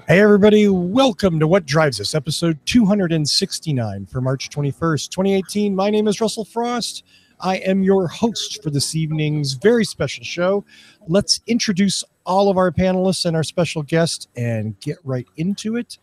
Hey, everybody. Welcome to What Drives Us, episode 269 for March 21st, 2018. My name is Russell Frost. I am your host for this evening's very special show. Let's introduce all of our panelists and our special guest and get right into it.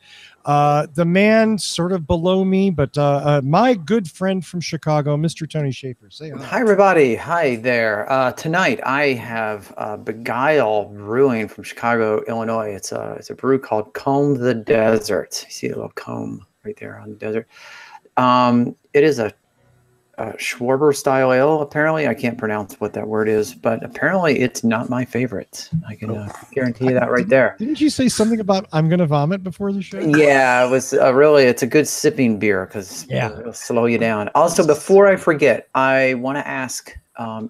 The man sort of below me, but my good friend from Chicago, Mr. Tony Schaefer. Say hi. Hi, everybody. Hi there. Tonight I have Beguile Brewing from Chicago, Illinois. It's a brew called Comb the Desert. You see a little comb right there on the desert. It is a Schwarber style ale, apparently. I can't pronounce what that word is, but apparently it's not my favorite. I can guarantee you that right there. Didn't you say something about I'm going to vomit before the show? Yeah, it was it's a good sipping beer because it'll slow you down. Also, before I forget, I want to ask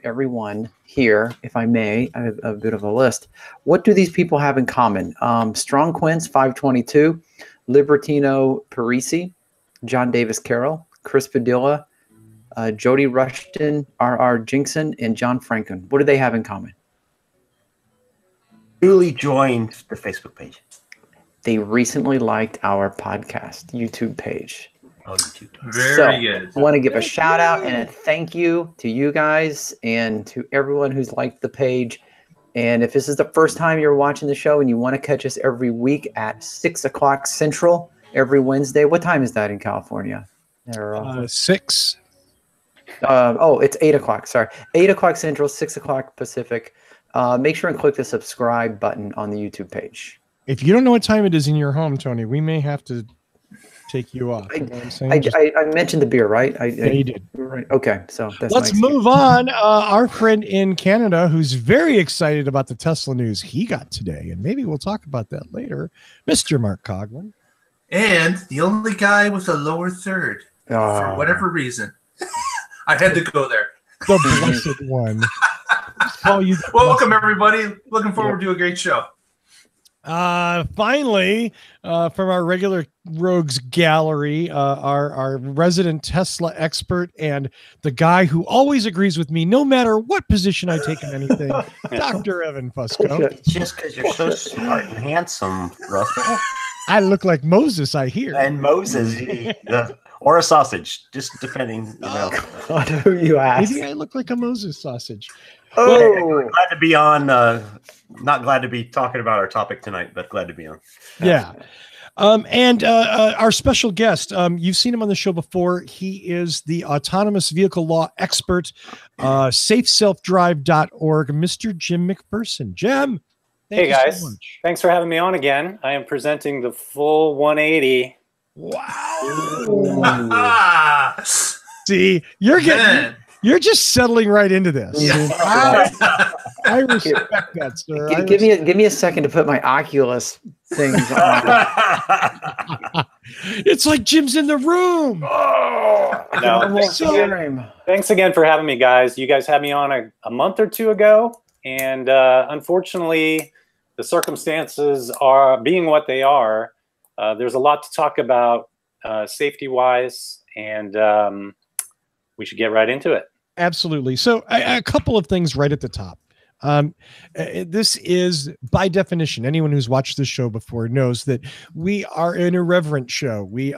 everyone here, if I may, I have a bit of a list. What do these people have in common? Strong Quince 522, Libertino Parisi, John Davis Carroll, Chris Padilla, Jody Rushton, R.R. Jinkson, and John Franken. What do they have in common? Newly joined the Facebook page. They recently liked our podcast YouTube page. Oh, YouTube. Very good. I want to give a shout out and a thank you to you guys and to everyone who's liked the page. And if this is the first time you're watching the show and you want to catch us every week at 6 o'clock Central every Wednesday, what time is that in California? 6. It's 8 o'clock. Sorry, 8 o'clock Central, 6 o'clock Pacific. Make sure and click the subscribe button on the YouTube page. If you don't know what time it is in your home, Tony, we may have to take you off. I mentioned the beer, right? Yeah, you did. Right. Okay, so let's move on. Our friend in Canada, who's very excited about the Tesla news he got today, and maybe we'll talk about that later, Mr. Mark Coughlin. And the only guy with a lower third, for whatever reason. I had to go there. The blessed one. Welcome, everybody. Looking forward to a great show. Finally, from our regular rogues gallery, our resident Tesla expert and the guy who always agrees with me no matter what position I take in anything, Dr. Evan Fusco. Just because you're so smart and handsome, Russell. I look like Moses, I hear. And Moses, or a sausage, just depending. God, who you ask? Maybe I look like a Moses sausage. Well, glad to be on. Not glad to be talking about our topic tonight, but glad to be on. Yeah. And our special guest, you've seen him on the show before. He is the autonomous vehicle law expert, safeselfdrive.org, Mr. Jim McPherson. Jim, hey guys, so thanks for having me on again. I am presenting the full 180. Wow. See, you're just settling right into this. Yeah. I respect that, sir. Give me a second to put my Oculus things on. It's like Jim's in the room. Thanks again for having me, guys. You guys had me on a month or two ago, and unfortunately, the circumstances are being what they are. There's a lot to talk about safety-wise, and we should get right into it. Absolutely. So a couple of things right at the top. This is, by definition, anyone who's watched this show before knows that we are an irreverent show. We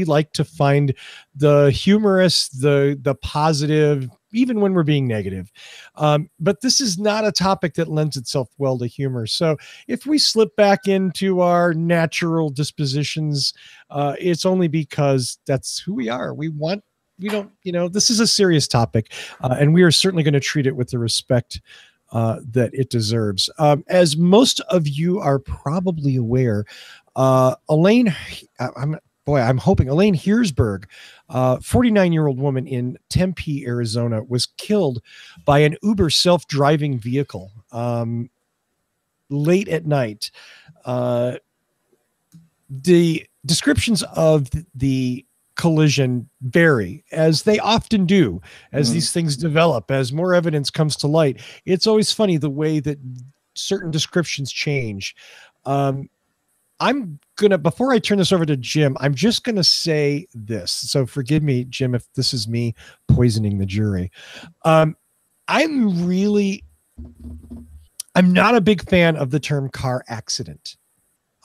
like to find the humorous, the positive, even when we're being negative. But this is not a topic that lends itself well to humor. So if we slip back into our natural dispositions, it's only because that's who we are. We don't, this is a serious topic, and we are certainly going to treat it with the respect that it deserves. As most of you are probably aware, Elaine Heerzberg, 49-year-old woman in Tempe, Arizona, was killed by an Uber self-driving vehicle late at night. The descriptions of the collision vary, as they often do, as these things develop, as more evidence comes to light. It's always funny the way that certain descriptions change. I'm gonna, before I turn this over to Jim, I'm just gonna say this. So forgive me, Jim, if this is me poisoning the jury. I'm not a big fan of the term car accident.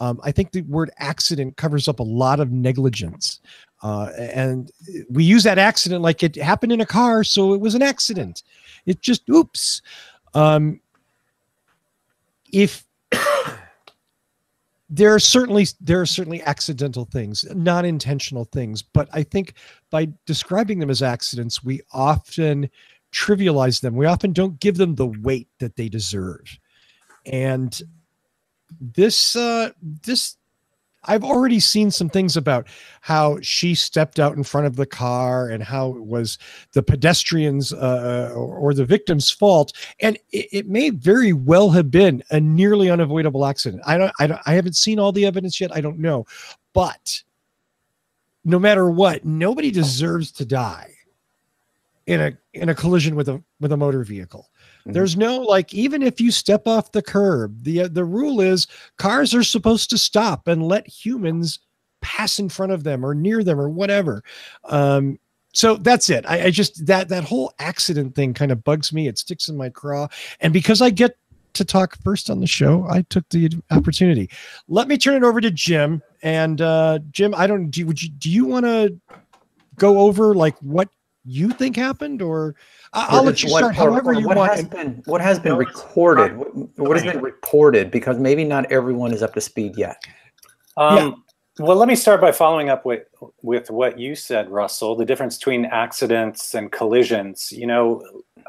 I think the word accident covers up a lot of negligence. And we use that accident like it happened in a car, so it was an accident. It just, oops. If there are certainly accidental things, non-intentional things, but I think by describing them as accidents, we often trivialize them. We often don't give them the weight that they deserve. And this I've already seen some things about how she stepped out in front of the car and how it was the pedestrians or the victim's fault. And it may very well have been a nearly unavoidable accident. I haven't seen all the evidence yet. I don't know, but no matter what, nobody deserves to die in a collision with a motor vehicle. There's no, like, even if you step off the curb, the rule is cars are supposed to stop and let humans pass in front of them or near them or whatever. So that's it. I just, that whole accident thing kind of bugs me. It sticks in my craw. And because I get to talk first on the show, I took the opportunity. Let me turn it over to Jim. And Jim, do you want to go over like what you think happened, or I'll let you start however you want. What has been recorded? What has been reported? Because maybe not everyone is up to speed yet. Well, let me start by following up with what you said, Russell, the difference between accidents and collisions. You know,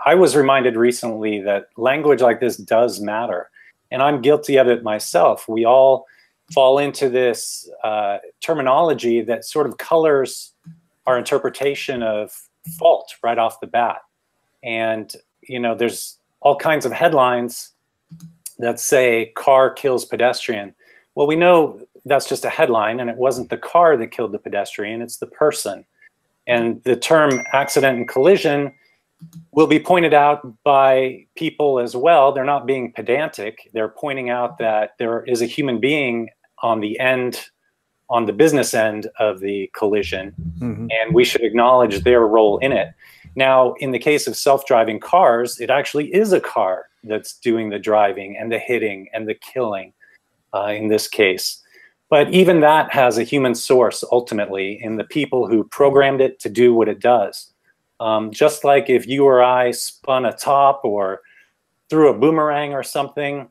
I was reminded recently that language like this does matter, and I'm guilty of it myself. We all fall into this terminology that sort of colors our interpretation of fault right off the bat. And, you know, there's all kinds of headlines that say car kills pedestrian. Well, we know that's just a headline, and it wasn't the car that killed the pedestrian, it's the person. And the term accident and collision will be pointed out by people as well. They're not being pedantic. They're pointing out that there is a human being on the business end of the collision, and we should acknowledge their role in it. Now, in the case of self-driving cars, it actually is a car that's doing the driving and the hitting and the killing in this case. But even that has a human source ultimately in the people who programmed it to do what it does. Just like if you or I spun a top or threw a boomerang or something,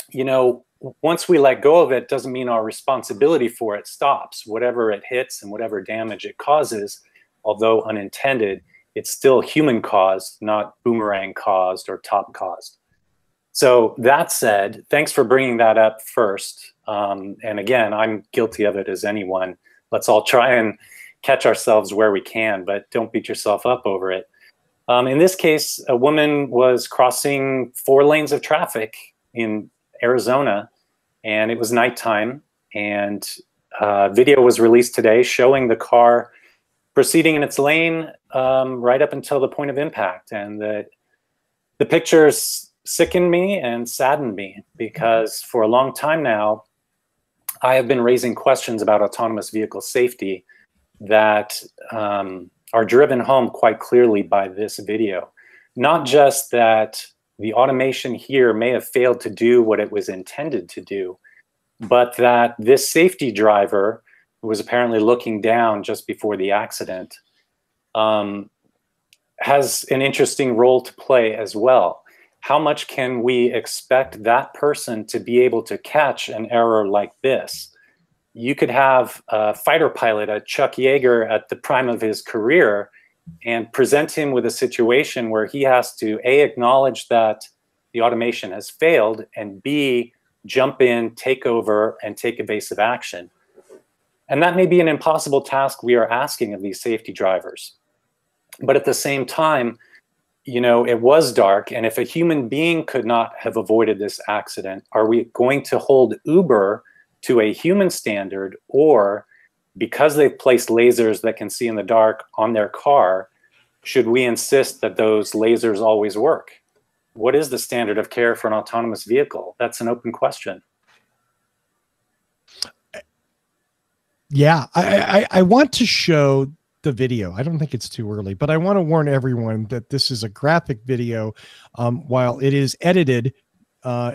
you know, once we let go of it, doesn't mean our responsibility for it stops. Whatever it hits and whatever damage it causes, although unintended, it's still human caused, not boomerang caused or top caused. So that said, thanks for bringing that up first. And again, I'm guilty of it as anyone. Let's all try and catch ourselves where we can, but don't beat yourself up over it. In this case, a woman was crossing 4 lanes of traffic in Arizona, and it was nighttime, and video was released today showing the car proceeding in its lane right up until the point of impact. And the pictures sickened me and saddened me, because for a long time now, I have been raising questions about autonomous vehicle safety that are driven home quite clearly by this video. Not just that the automation here may have failed to do what it was intended to do, but that this safety driver, who was apparently looking down just before the accident, has an interesting role to play as well. How much can we expect that person to be able to catch an error like this? You could have a fighter pilot, a Chuck Yeager at the prime of his career, and present him with a situation where he has to A, acknowledge that the automation has failed, and B, jump in, take over, and take evasive action. And that may be an impossible task we are asking of these safety drivers. But at the same time, you know, it was dark, and if a human being could not have avoided this accident, are we going to hold Uber to a human standard, or because they've placed lasers that can see in the dark on their car, should we insist that those lasers always work? What is the standard of care for an autonomous vehicle? That's an open question. Yeah, I want to show the video. I don't think it's too early, but I want to warn everyone that this is a graphic video. While it is edited,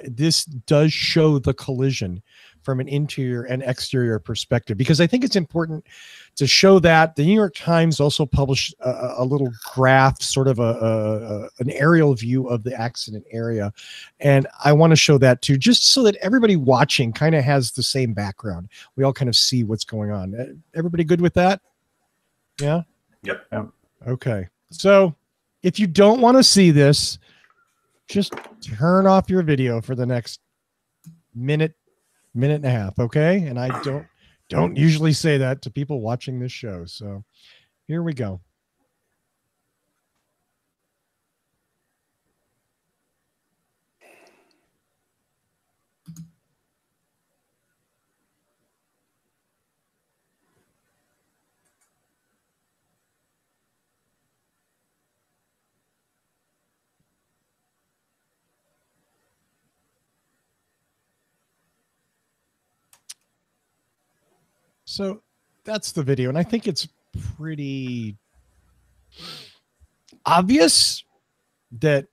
this does show the collision. from an interior and exterior perspective, because I think it's important to show that. The New York Times also published a little graph, sort of an aerial view of the accident area. And I want to show that too, just so that everybody watching kind of has the same background. We all kind of see what's going on. Everybody good with that? Yeah? Yep. Okay. So if you don't want to see this, just turn off your video for the next minute and a half. Okay. And I don't usually say that to people watching this show. So here we go. So that's the video. And I think it's pretty obvious that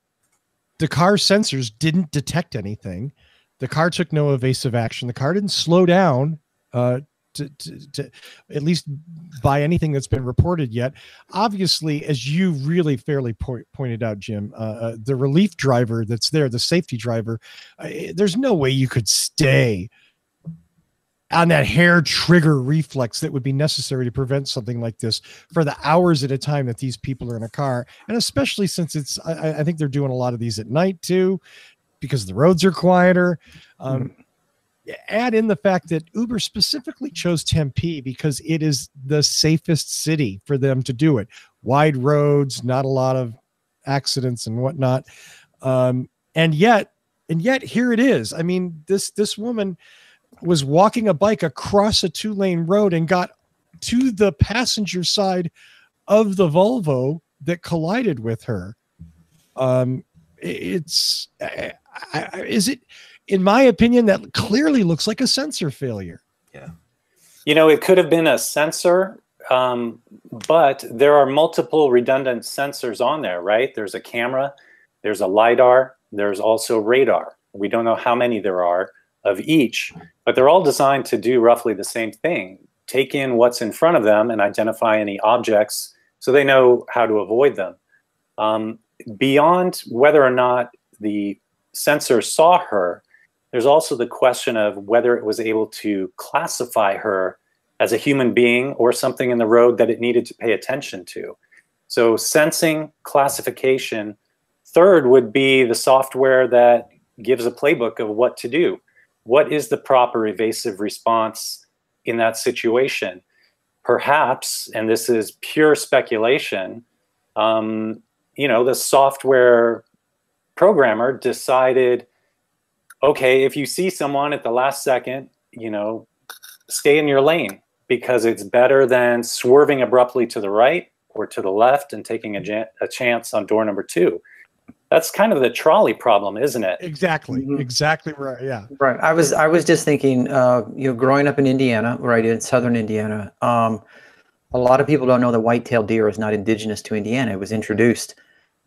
the car's sensors didn't detect anything. The car took no evasive action. The car didn't slow down to at least by anything that's been reported yet. Obviously, as you really fairly pointed out, Jim, the relief driver that's there, the safety driver, there's no way you could stay on that hair trigger reflex that would be necessary to prevent something like this for the hours at a time that these people are in a car. And especially since it's, I think they're doing a lot of these at night too, because the roads are quieter. Add in the fact that Uber specifically chose Tempe because it is the safest city for them to do it. Wide roads, not a lot of accidents and whatnot. And yet here it is. I mean, this woman was walking a bike across a 2-lane road and got to the passenger side of the Volvo that collided with her. Is it, in my opinion, that clearly looks like a sensor failure. Yeah. You know, it could have been a sensor, but there are multiple redundant sensors on there, right? There's a camera, there's a LiDAR, there's also radar. We don't know how many there are of each, but they're all designed to do roughly the same thing. Take in what's in front of them and identify any objects so they know how to avoid them. Beyond whether or not the sensor saw her, there's also the question of whether it was able to classify her as a human being or something in the road that it needed to pay attention to. So sensing, classification. Third would be the software that gives a playbook of what to do. What is the proper evasive response in that situation? Perhaps, and this is pure speculation, you know, the software programmer decided, okay, if you see someone at the last second, you know, stay in your lane because it's better than swerving abruptly to the right or to the left and taking a chance on door number 2. That's kind of the trolley problem, isn't it? Exactly. Exactly right. Yeah. Right. I was just thinking, you know, growing up in Indiana, right, in southern Indiana, a lot of people don't know that white-tailed deer is not indigenous to Indiana. It was introduced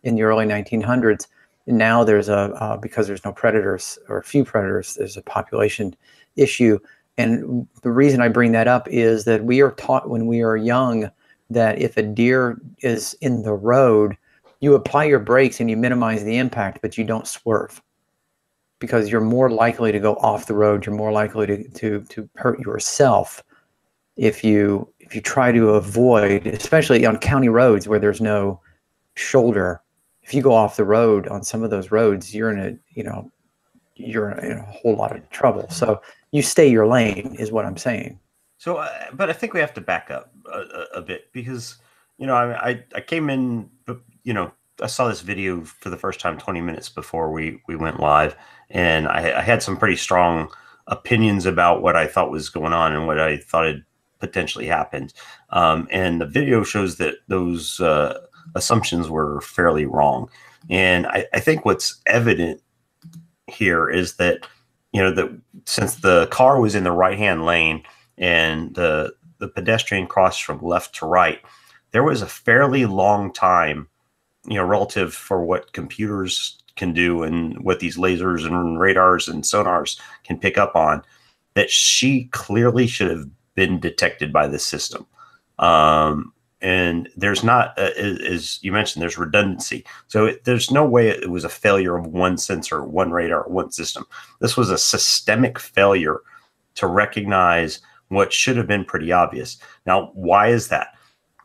in the early 1900s. And now there's because there's no predators or a few predators, there's a population issue. And the reason I bring that up is that we are taught when we are young that if a deer is in the road, you apply your brakes and you minimize the impact, but you don't swerve because you're more likely to go off the road. You're more likely to hurt yourself if you try to avoid, especially on county roads where there's no shoulder. If you go off the road on some of those roads, you're in a whole lot of trouble. So you stay your lane is what I'm saying. So, but I think we have to back up a bit because, you know, I came in, you know, I saw this video for the first time 20 minutes before we went live, and I had some pretty strong opinions about what I thought was going on and what I thought had potentially happened. And the video shows that those assumptions were fairly wrong. And I think what's evident here is that, you know, that since the car was in the right-hand lane and the pedestrian crossed from left to right, there was a fairly long time, you know, relative for what computers can do and what these lasers and radars and sonars can pick up on. that she clearly should have been detected by this system. And there's not, as you mentioned, there's redundancy. So there's no way it was a failure of one sensor, one radar, one system. This was a systemic failure to recognize what should have been pretty obvious. Now, why is that?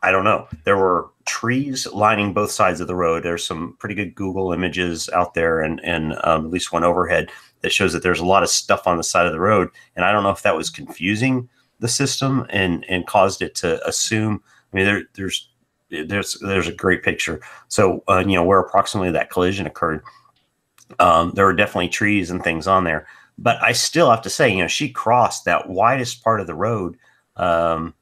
I don't know. There were trees lining both sides of the road. There's some pretty good Google images out there, and at least one overhead that shows that there's a lot of stuff on the side of the road. And I don't know if that was confusing the system and caused it to assume. I mean, there's a great picture. So where approximately that collision occurred, there were definitely trees and things on there. But I still have to say, she crossed that widest part of the road, and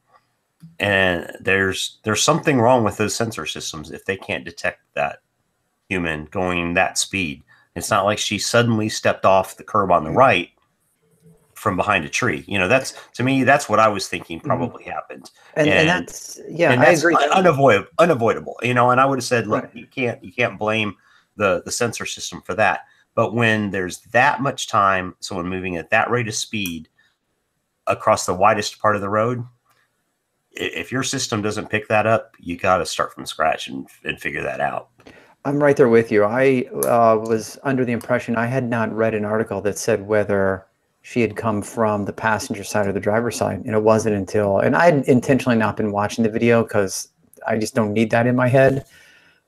there's something wrong with those sensor systems if they can't detect that human going that speed. It's not like she suddenly stepped off the curb on the right from behind a tree. That's, to me, that's what I was thinking probably happened. And that's, I agree. Unavoidable, and I would have said, look, right, you can't blame the sensor system for that. But when there's that much time, someone moving at that rate of speed across the widest part of the road, if your system doesn't pick that up, you got to start from scratch and figure that out. I'm right there with you. I was under the impression, I had not read an article that said whether she had come from the passenger side or the driver's side. And it wasn't until, and I had intentionally not been watching the video because I just don't need that in my head.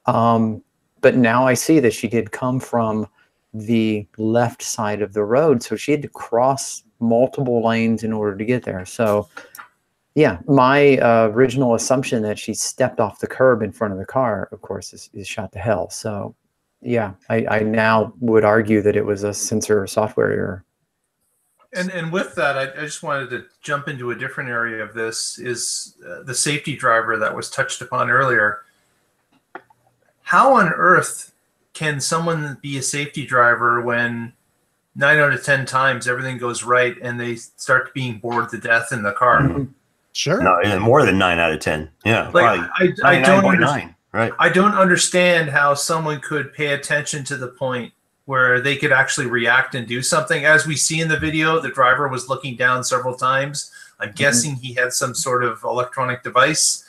But now I see that she did come from the left side of the road. So she had to cross multiple lanes in order to get there. So yeah, my original assumption that she stepped off the curb in front of the car, of course, is shot to hell. So yeah, I now would argue that it was a sensor software error. And with that, I just wanted to jump into a different area of this, is the safety driver that was touched upon earlier. How on earth can someone be a safety driver when 9 out of 10 times everything goes right and they start being bored to death in the car? Mm-hmm. Sure. No, more than 9 out of 10. Yeah. Like, I don't understand. Right. I don't understand how someone could pay attention to the point where they could actually react and do something. As we see in the video, the driver was looking down several times. I'm guessing he had some sort of electronic device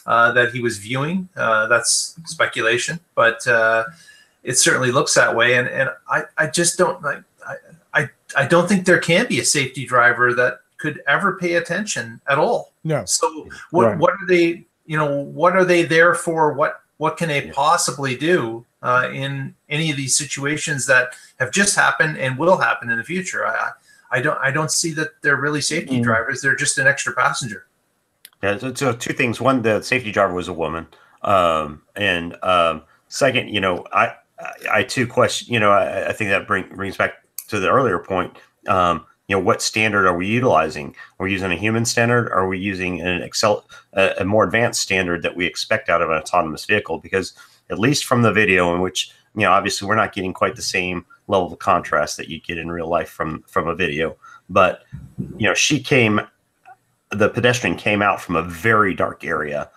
that he was viewing. That's speculation, but it certainly looks that way. And I just don't like. I don't think there can be a safety driver that could ever pay attention at all. No. So what are they? What are they there for? What can they possibly do in any of these situations that have just happened and will happen in the future? I don't see that they're really safety drivers. They're just an extra passenger. Yeah. So two things. One, the safety driver was a woman, and second, I too question. I think that brings back to the earlier point. What standard are we utilizing? Are we using a human standard? Or are we using a more advanced standard that we expect out of an autonomous vehicle? Because at least from the video, in which, obviously we're not getting quite the same level of contrast that you get in real life from a video. But, the pedestrian came out from a very dark area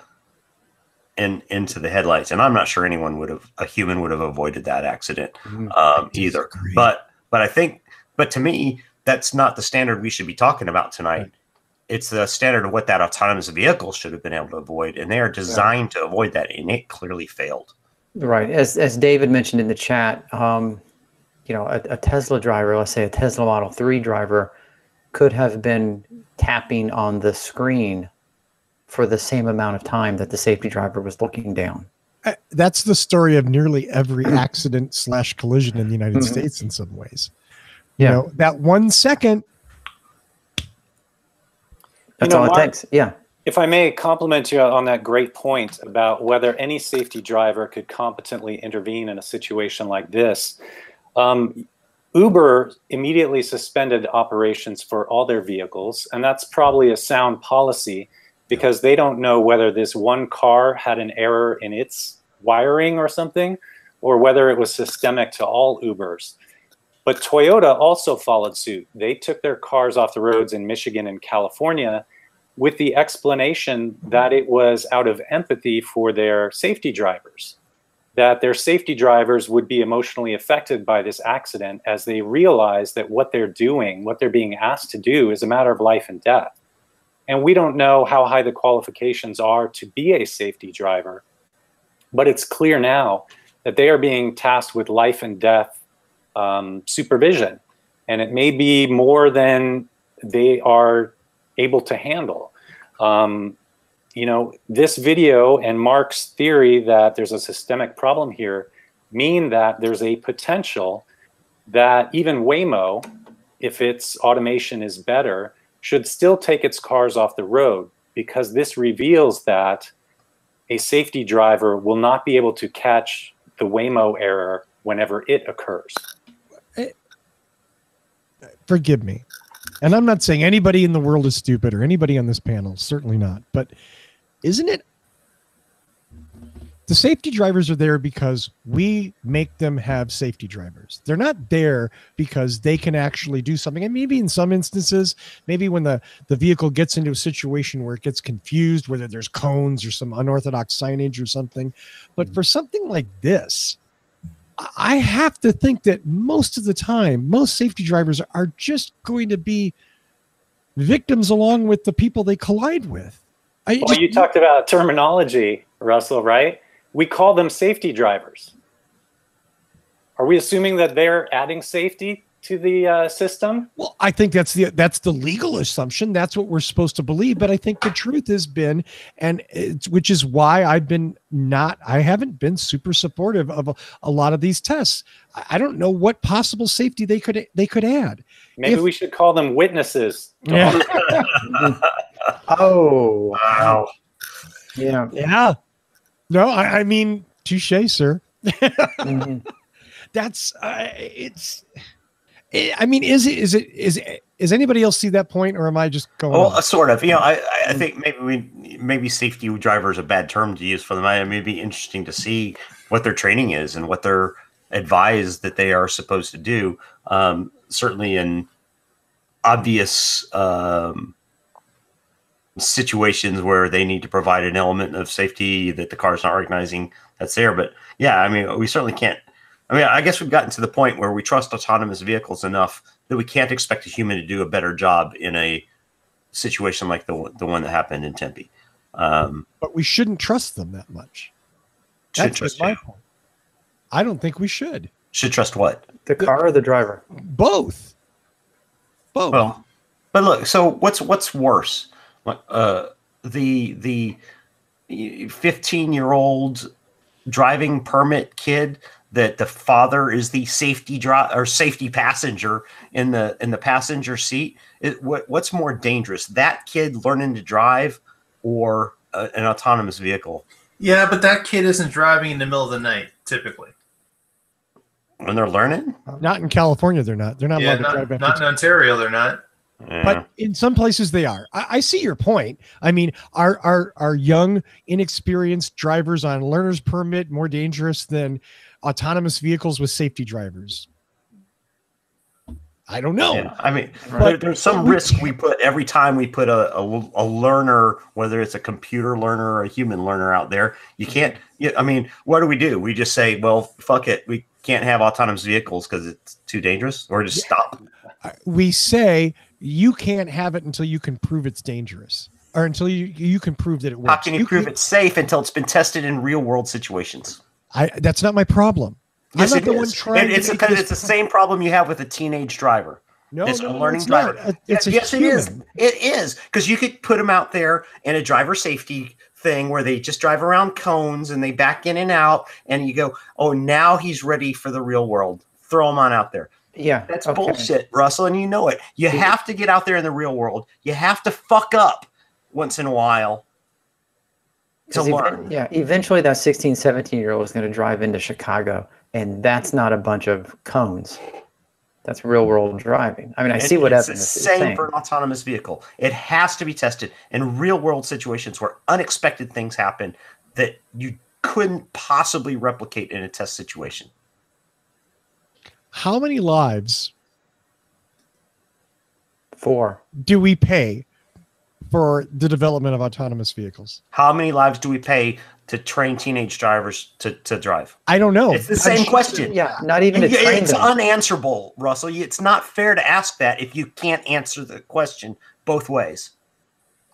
and into the headlights. And I'm not sure a human would have avoided that accident either. But to me, that's not the standard we should be talking about tonight. Right. It's the standard of what that autonomous vehicle should have been able to avoid, and they are designed to avoid that, and it clearly failed. Right, as David mentioned in the chat, a Tesla driver, let's say a Tesla Model 3 driver, could have been tapping on the screen for the same amount of time that the safety driver was looking down. That's the story of nearly every accident / collision in the United States in some ways. Yeah, that 1 second. That's all it takes. Yeah. If I may compliment you on that great point about whether any safety driver could competently intervene in a situation like this. Uber immediately suspended operations for all their vehicles, and that's probably a sound policy because they don't know whether this one car had an error in its wiring or something, or whether it was systemic to all Ubers. But Toyota also followed suit. They took their cars off the roads in Michigan and California with the explanation that it was out of empathy for their safety drivers. that their safety drivers would be emotionally affected by this accident as they realize that what they're doing, what they're being asked to do, is a matter of life and death. And we don't know how high the qualifications are to be a safety driver, but it's clear now that they are being tasked with life and death supervision. And it may be more than they are able to handle. You know, this video and Mark's theory that there's a systemic problem here mean that there's a potential that even Waymo, if its automation is better, should still take its cars off the road, because this reveals that a safety driver will not be able to catch the Waymo error whenever it occurs. Forgive me. And I'm not saying anybody in the world is stupid or anybody on this panel, certainly not. But isn't it? The safety drivers are there because we make them have safety drivers. They're not there because they can actually do something. And maybe in some instances, maybe when the vehicle gets into a situation where it gets confused, whether there's cones or some unorthodox signage or something. But for something like this, I have to think that most of the time, most safety drivers are just going to be victims along with the people they collide with. Well, you talked about terminology, Russell, right? We call them safety drivers. Are we assuming that they're adding safety to the system? Well, I think that's the legal assumption. That's what we're supposed to believe. But I think the truth has been, which is why I haven't been super supportive of a lot of these tests. I don't know what possible safety they could add. Maybe we should call them witnesses. Yeah. Oh, Wow. yeah. Yeah. No, I mean, touche, sir. Mm-hmm. That's it's. I mean, is anybody else see that point, or am I just going? Well, sort of. You know, I think maybe safety driver is a bad term to use for them. It may be interesting to see what their training is and what they're advised that they are supposed to do. Certainly in obvious situations where they need to provide an element of safety that the car is not recognizing that's there. But yeah, I mean, we certainly can't. I mean, I guess we've gotten to the point where we trust autonomous vehicles enough that we can't expect a human to do a better job in a situation like the one that happened in Tempe. But we shouldn't trust them that much. That's my point. I don't think we should. Should trust what? The car or the driver? Both. Well, but look. So what's worse? The 15-year-old driving permit kid that the father is the safety passenger in the passenger seat. What's more dangerous, that kid learning to drive or an autonomous vehicle? Yeah, but that kid isn't driving in the middle of the night typically. When they're learning? Not in California, they're not. They're not allowed to drive. Not in Ontario, they're not. Yeah. But in some places they are. I see your point. I mean, are young, inexperienced drivers on learner's permit more dangerous than autonomous vehicles with safety drivers? I don't know. Yeah. I mean, there's some risk we put every time we put a learner, whether it's a computer learner or a human learner out there. You can't. I mean, what do? We just say, well, fuck it. We can't have autonomous vehicles because it's too dangerous, or just stop. We say you can't have it until you can prove it's dangerous, or until you can prove that it works. How can you prove it's safe until it's been tested in real world situations? That's not my problem. Yes, I'm not it the one is. trying It's because it's the same problem you have with a teenage driver. No, it's no, a learning it's driver. not. It's a yes, human. it is. It is, because you could put them out there in a driver safety thing where they just drive around cones and they back in and out, and you go, oh, now he's ready for the real world. Throw him on out there. Yeah, that's bullshit, Russell, and you know it. You have to get out there in the real world. You have to fuck up once in a while to learn. Yeah, eventually that 16, 17-year-old is going to drive into Chicago, and that's not a bunch of cones. That's real world driving. I mean, I see what it's Evan is saying. saying. For an autonomous vehicle, it has to be tested in real world situations where unexpected things happen that you couldn't possibly replicate in a test situation. How many lives 4 do we pay for the development of autonomous vehicles. How many lives do we pay to train teenage drivers to drive? I don't know. It's the same question. Yeah, not even to train It's them. unanswerable, Russell. It's not fair to ask that if you can't answer the question both ways.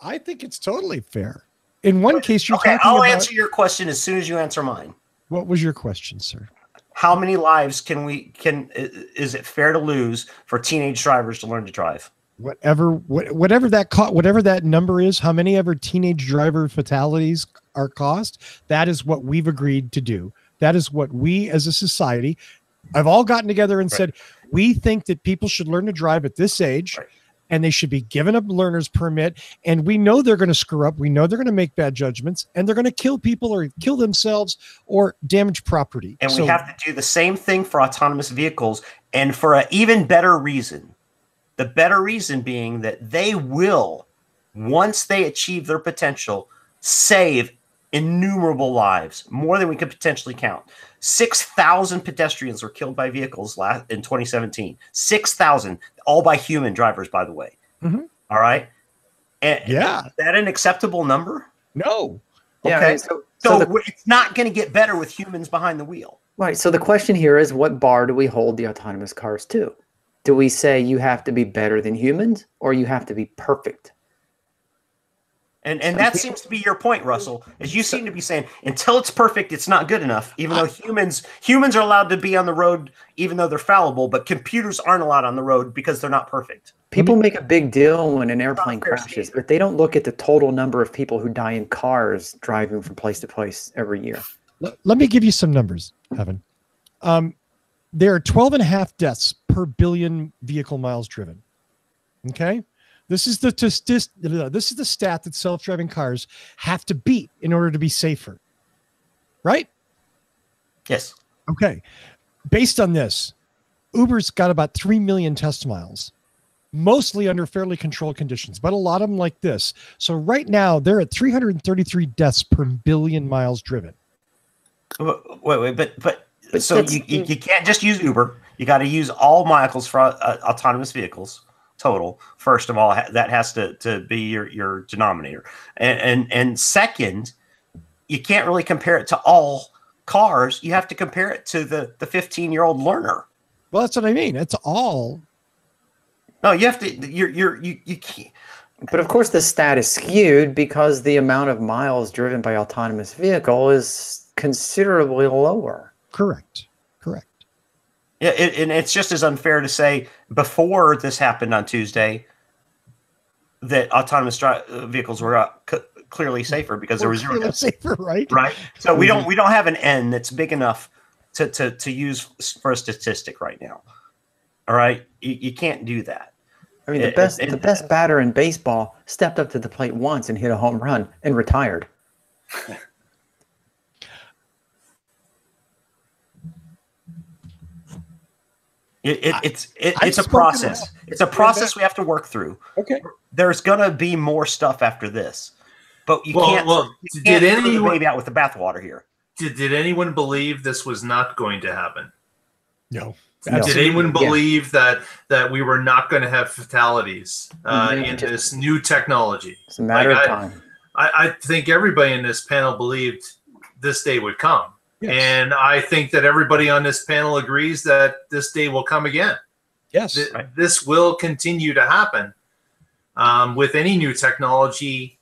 I think it's totally fair. In one case, you're okay. talking I'll about, answer your question as soon as you answer mine. What was your question, sir? How many lives is it fair to lose for teenage drivers to learn to drive? Whatever that number is, how many ever teenage driver fatalities are cost, that is what we've agreed to do. That is what we as a society have all gotten together and said, we think that people should learn to drive at this age. Right. And they should be given a learner's permit. And we know they're going to screw up. We know they're going to make bad judgments, and they're going to kill people or kill themselves or damage property. And we have to do the same thing for autonomous vehicles, and for an even better reason. The better reason being that they will, once they achieve their potential, save innumerable lives, more than we could potentially count. 6,000 pedestrians were killed by vehicles in 2017. 6,000, all by human drivers, by the way. Mm-hmm. All right. And yeah. Is that an acceptable number? No. Okay. Yeah, so it's not going to get better with humans behind the wheel. Right. So the question here is, what bar do we hold the autonomous cars to? Do we say you have to be better than humans, or you have to be perfect? And that seems to be your point, Russell, is you seem to be saying until it's perfect, it's not good enough, even though humans are allowed to be on the road, even though they're fallible, but computers aren't allowed on the road because they're not perfect. People make a big deal when an airplane crashes, but they don't look at the total number of people who die in cars driving from place to place every year. Let me give you some numbers, Evan. There are 12.5 deaths per billion vehicle miles driven. Okay? This is the stat that self-driving cars have to beat in order to be safer. Right? Yes. Okay. Based on this, Uber's got about 3 million test miles, mostly under fairly controlled conditions, but a lot of them like this. So right now, they're at 333 deaths per billion miles driven. Wait, but so you can't just use Uber. You got to use all vehicles for autonomous vehicles total. First of all, that has to be your denominator. And second, you can't really compare it to all cars. You have to compare it to the 15-year-old learner. Well, that's what I mean. It's all. No, you have to. You can't. But of course, the stat is skewed because the amount of miles driven by autonomous vehicle is considerably lower. Correct. Yeah, and it's just as unfair to say before this happened on Tuesday that autonomous vehicles were clearly safer because there was zero deaths. Safer, right? Right. So we don't have an N that's big enough to use for a statistic right now. All right, you can't do that. I mean, the best batter in baseball stepped up to the plate once and hit a home run and retired. It's a process. It's a process we have to work through. Okay. There's gonna be more stuff after this, but you can't throw the baby out with the bathwater here. Did anyone believe this was not going to happen? No. Did anyone believe that we were not going to have fatalities in this new technology? It's a matter of time. I think everybody in this panel believed this day would come. Yes. And I think that everybody on this panel agrees that this day will come again. Yes. This will continue to happen. With any new technology,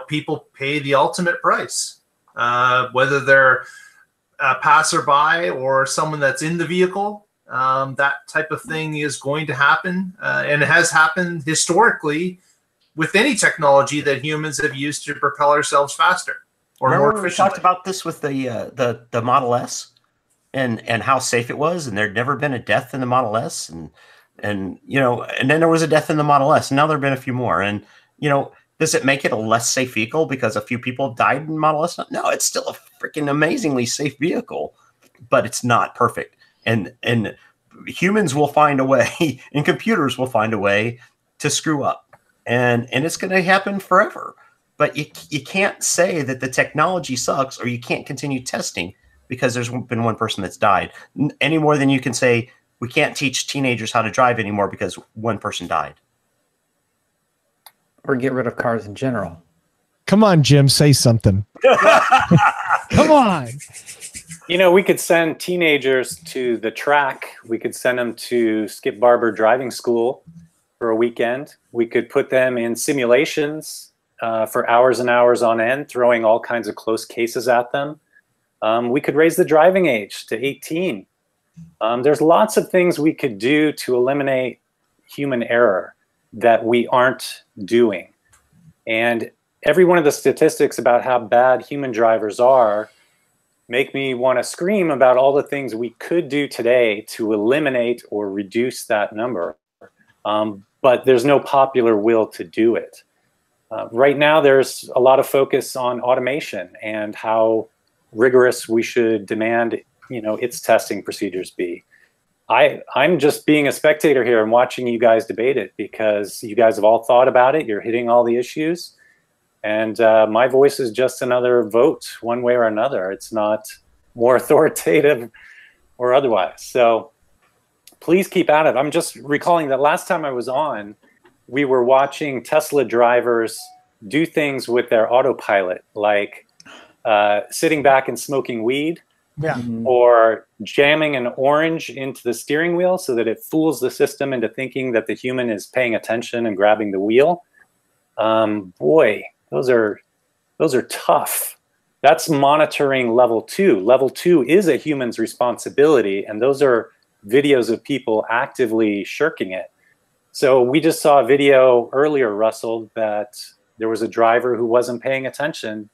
people pay the ultimate price. Whether they're a passerby or someone that's in the vehicle, that type of thing is going to happen. And it has happened historically with any technology that humans have used to propel ourselves faster. Or remember more we talked about this with the Model S and how safe it was, and there'd never been a death in the Model S, and then there was a death in the Model S, and now there've been a few more. And does it make it a less safe vehicle because a few people died in Model S? No, it's still a freaking amazingly safe vehicle, but it's not perfect. And humans will find a way, and computers will find a way to screw up, and it's going to happen forever. But you can't say that the technology sucks or you can't continue testing because there's been one person that's died. Any more than you can say we can't teach teenagers how to drive anymore because one person died. or get rid of cars in general? Come on, Jim, say something. Come on. You know, we could send teenagers to the track. We could send them to Skip Barber driving school for a weekend. We could put them in simulations for hours and hours on end, throwing all kinds of close cases at them. We could raise the driving age to 18. There's lots of things we could do to eliminate human error that we aren't doing. And every one of the statistics about how bad human drivers are make me want to scream about all the things we could do today to eliminate or reduce that number. But there's no popular will to do it. Right now, there's a lot of focus on automation and how rigorous we should demand, you know, its testing procedures be. I'm just being a spectator here and watching you guys debate it because you guys have all thought about it. You're hitting all the issues. And my voice is just another vote one way or another. It's not more authoritative or otherwise. So please keep at it. I'm just recalling that last time I was on, we were watching Tesla drivers do things with their autopilot, like sitting back and smoking weed, or jamming an orange into the steering wheel so that it fools the system into thinking that the human is paying attention and grabbing the wheel. Boy, those are tough. That's monitoring level 2. Level 2 is a human's responsibility, and those are videos of people actively shirking it. So we just saw a video earlier, Russell, that there was a driver who wasn't paying attention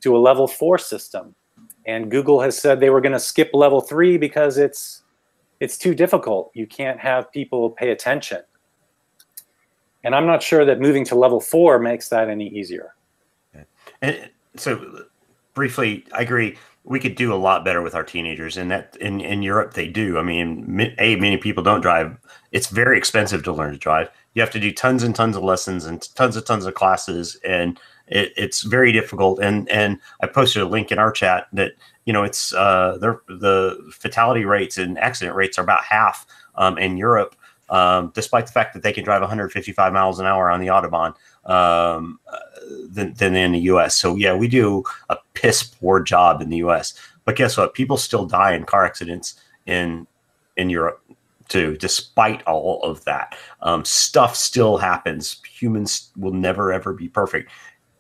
to a level 4 system. And Google has said they were going to skip level 3 because it's too difficult. You can't have people pay attention. And I'm not sure that moving to level 4 makes that any easier. And so briefly, I agree. We could do a lot better with our teenagers, and that in Europe they do. I mean, many people don't drive. It's very expensive to learn to drive. You have to do tons and tons of lessons and tons of classes, and it's very difficult. And I posted a link in our chat that, you know, it's the fatality rates and accident rates are about half in Europe, despite the fact that they can drive 155 miles an hour on the Autobahn than in the U.S. So yeah, we do a piss poor job in the U.S. But guess what? People still die in car accidents in Europe too, despite all of that. Stuff still happens. Humans will never ever be perfect,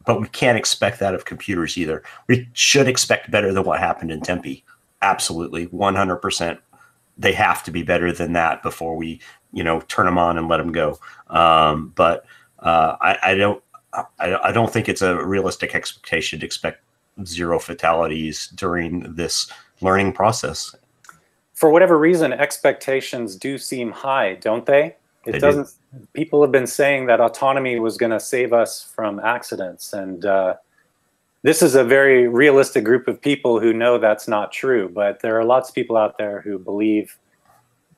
but we can't expect that of computers either. We should expect better than what happened in Tempe. Absolutely, 100%. They have to be better than that before we, you know, turn them on and let them go. But I don't think it's a realistic expectation to expect 0 fatalities during this learning process. For whatever reason, expectations do seem high, don't they? It doesn't. People have been saying that autonomy was going to save us from accidents, and this is a very realistic group of people who know that's not true. But there are lots of people out there who believe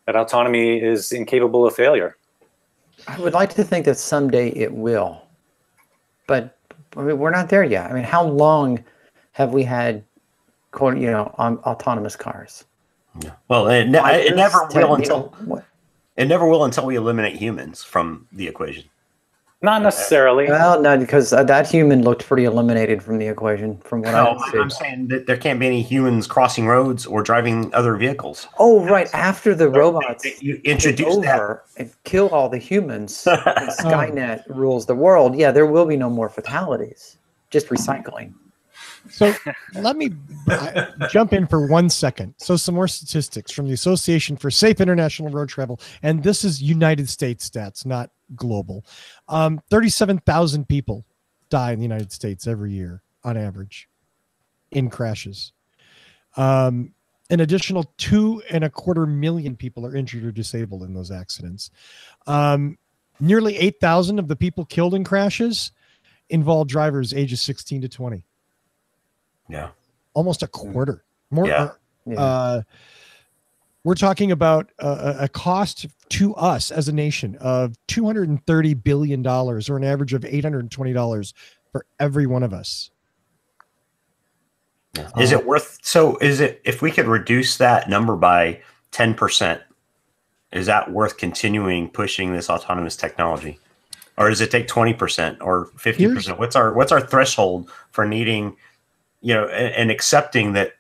that autonomy is incapable of failure. I would like to think that someday it will, but I mean, we're not there yet. I mean, how long have we had, you know, autonomous cars? Yeah. Well, it never will until we eliminate humans from the equation. Not necessarily. Well, no, because that human looked pretty eliminated from the equation, from what I see. I'm saying that there can't be any humans crossing roads or driving other vehicles. Oh, right. After the robots you introduce over and kill all the humans, and Skynet rules the world. Yeah, there will be no more fatalities. Just recycling. So let me jump in for 1 second. So some more statistics from the Association for Safe International Road Travel. And this is United States stats, not global. 37,000 people die in the United States every year on average in crashes. An additional 2.25 million people are injured or disabled in those accidents. Nearly 8,000 of the people killed in crashes involved drivers ages 16 to 20. Yeah, almost a quarter more. Yeah. We're talking about a cost to us as a nation of $230 billion, or an average of $820 for every one of us. Yeah. Is it worth? So, is it, if we could reduce that number by 10%, is that worth continuing pushing this autonomous technology? or does it take 20% or 50%? What's our threshold for needing, and accepting that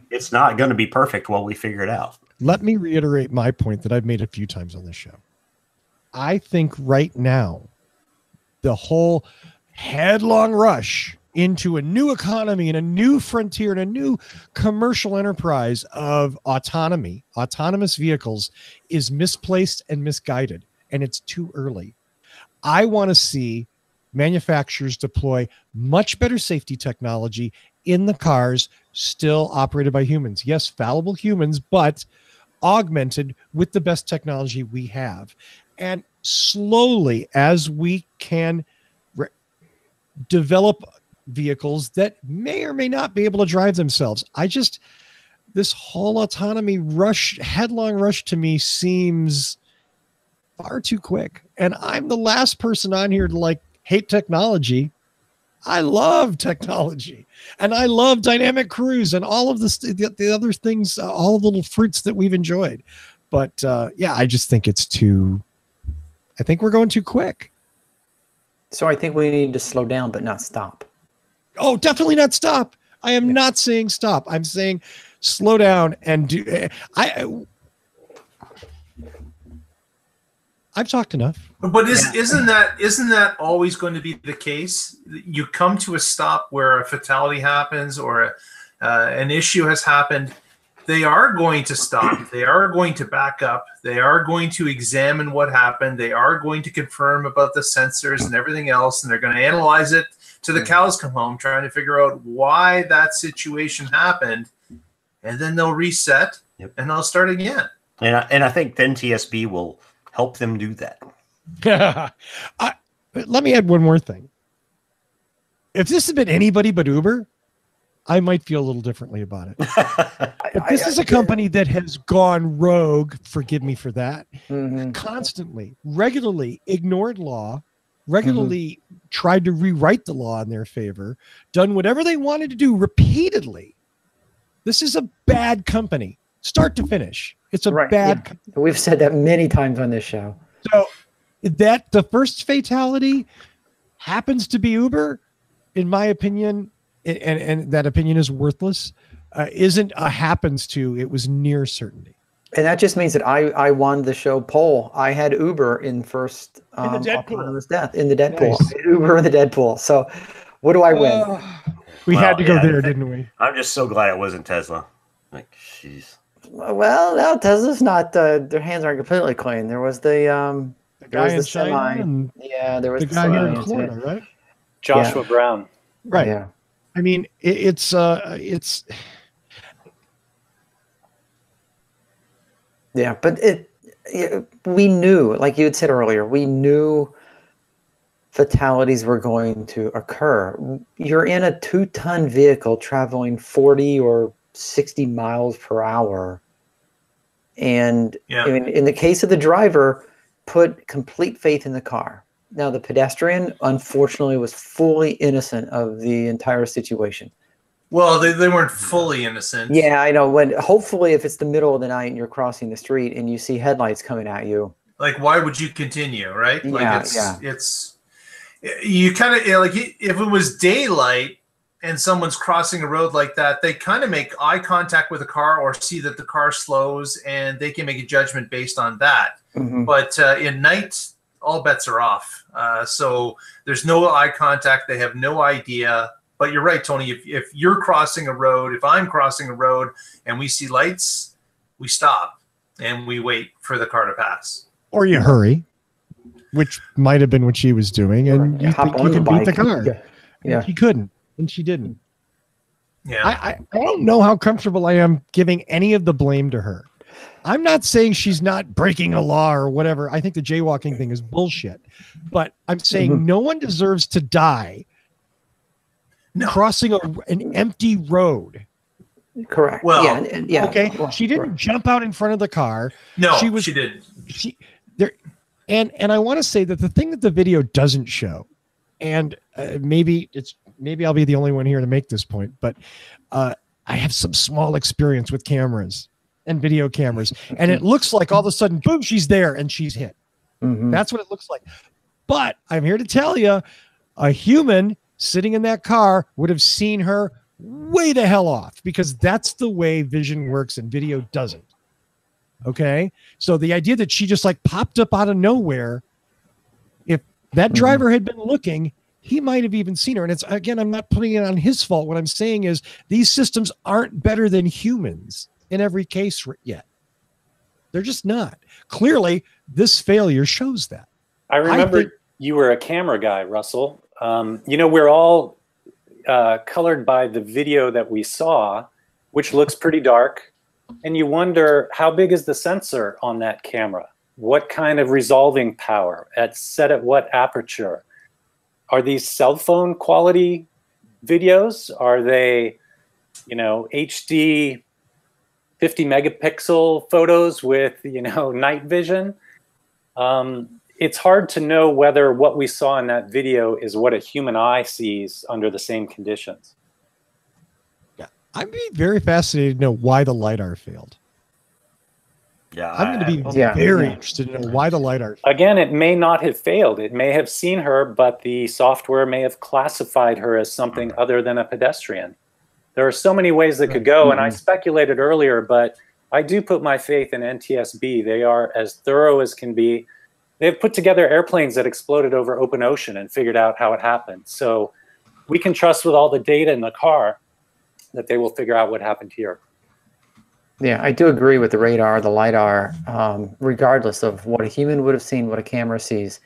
it's not going to be perfect while we figure it out? Let me reiterate my point that I've made a few times on this show. I think right now, the whole headlong rush into a new economy and a new frontier and a new commercial enterprise of autonomous vehicles is misplaced and misguided, and it's too early. I want to see manufacturers deploy much better safety technology in the cars still operated by humans. Yes, fallible humans, but augmented with the best technology we have. And slowly, as we can develop vehicles that may or may not be able to drive themselves, this whole autonomy headlong rush to me seems far too quick. And I'm the last person on here to hate technology. I love technology, and I love dynamic cruise and all of the other things, all the little fruits that we've enjoyed. But I just think I think we're going too quick. So I think we need to slow down, but not stop. Oh, definitely not stop. I am not saying stop. I'm saying slow down and do. I've talked enough. But isn't that always going to be the case? You come to a stop where a fatality happens or an issue has happened. They are going to stop. They are going to back up. They are going to examine what happened. They are going to confirm about the sensors and everything else, and they're going to analyze it to the cows come home, trying to figure out why that situation happened, and then they'll reset and they'll start again. And I think then TSB will help them do that. Let me add one more thing. If this had been anybody but Uber, I might feel a little differently about it. But this is a company that has gone rogue, forgive me for that, constantly, regularly ignored law, regularly tried to rewrite the law in their favor, done whatever they wanted to do repeatedly. This is a bad company, start to finish. It's a bad company. We've said that many times on this show. So that the first fatality happens to be Uber, in my opinion, and that opinion is worthless, isn't a happens to, it was near certainty. And that just means that I won the show poll. I had Uber in first autonomous death in the Deadpool. Nice. Uber in the Deadpool. So what do I win? We had to go there, didn't we? I'm just so glad it wasn't Tesla. Jeez. Well, no, Tesla's not. Their hands aren't completely clean. There was the guy in China, and there was the guy here in Florida, right? Joshua Brown. Right. Yeah. I mean, it's yeah, but we knew, like you had said earlier, we knew fatalities were going to occur. You're in a 2-ton vehicle traveling 40 or 60 miles per hour. And I mean, in the case of the driver, put complete faith in the car. Now, the pedestrian, unfortunately, was fully innocent of the entire situation. Well, they weren't fully innocent. Yeah, I know. Hopefully, if it's the middle of the night and you're crossing the street and you see headlights coming at you, like, why would you continue, right? Like, it's you kind of like, if it was daylight and someone's crossing a road like that, they kind of make eye contact with the car or see that the car slows, and they can make a judgment based on that. But in night, all bets are off. So there's no eye contact. They have no idea. But you're right, Tony. If you're crossing a road, if I'm crossing a road and we see lights, we stop and we wait for the car to pass. Or you hurry, which might have been what she was doing, and you think you can beat the car. Yeah. She couldn't, and she didn't. Yeah. I don't know how comfortable I am giving any of the blame to her. I'm not saying she's not breaking a law or whatever. I think the jaywalking thing is bullshit. But I'm saying no one deserves to die crossing an empty road. Correct. Well, yeah. Okay. She didn't jump out in front of the ar. No, she didn't. And I want to say that the thing that the video doesn't show, and maybe I'll be the only one here to make this point, but I have some small experience with cameras and video cameras, and it looks like all of a sudden, boom, she's there and she's hit. That's what it looks like. But I'm here to tell you, a human sitting in that car would have seen her way the hell off, because that's the way vision works and video doesn't. Okay. So the idea that she just like popped up out of nowhere, if that driver had been looking, he might have even seen her. And it's, again, I'm not putting it on his fault. What I'm saying is these systems aren't better than humans in every case yet. They're just not. Clearly, this failure shows that. I remember you were a camera guy, Russell. You know, we're all colored by the video that we saw, which looks pretty dark. And you wonder, how big is the sensor on that camera? What kind of resolving power? Set at what aperture? Are these cell phone quality videos? Are they, you know, HD 50 megapixel photos with, you know, night vision? It's hard to know whether what we saw in that video is what a human eye sees under the same conditions. Yeah, I'd be very fascinated to know why the LiDAR failed. Yeah, I'm going to be very interested in why the LiDAR failed. Again, it may not have failed. It may have seen her, but the software may have classified her as something other than a pedestrian. There are so many ways that could go, and I speculated earlier, but I do put my faith in NTSB. They are as thorough as can be. They've put together airplanes that exploded over open ocean and figured out how it happened. So we can trust with all the data in the car that they will figure out what happened here. Yeah, I do agree with the radar, the LiDAR. Regardless of what a human would have seen, what a camera sees,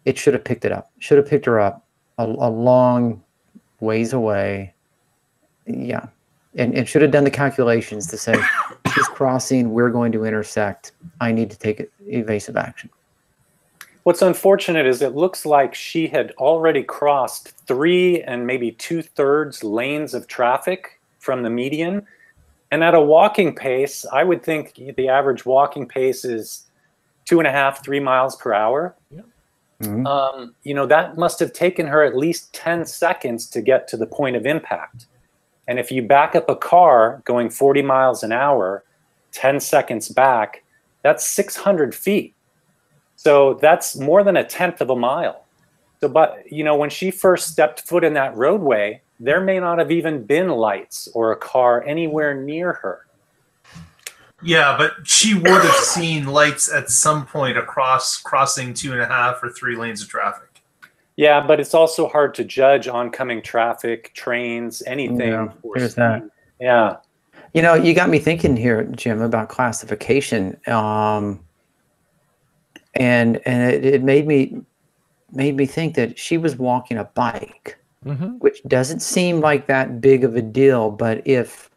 it should have picked it up. Should have picked her up a long ways away. Yeah, and it should have done the calculations to say, she's crossing, we're going to intersect. I need to take evasive action. What's unfortunate is it looks like she had already crossed 3 and maybe 2/3 lanes of traffic from the median. And at a walking pace, I would think the average walking pace is 2.5, 3 miles per hour. Yeah. You know, that must have taken her at least 10 seconds to get to the point of impact. And if you back up a car going 40 miles an hour, 10 seconds back, that's 600 feet. So that's more than 1/10 of a mile. So, but, you know, when she first stepped foot in that roadway, there may not have even been lights or a car anywhere near her. Yeah, but she would have seen lights at some point across crossing 2.5 or 3 lanes of traffic. Yeah, but it's also hard to judge oncoming traffic, trains, anything. Yeah, there's that. Yeah. You know, you got me thinking here, Jim, about classification. And it made me think that she was walking a bike, which doesn't seem like that big of a deal. But if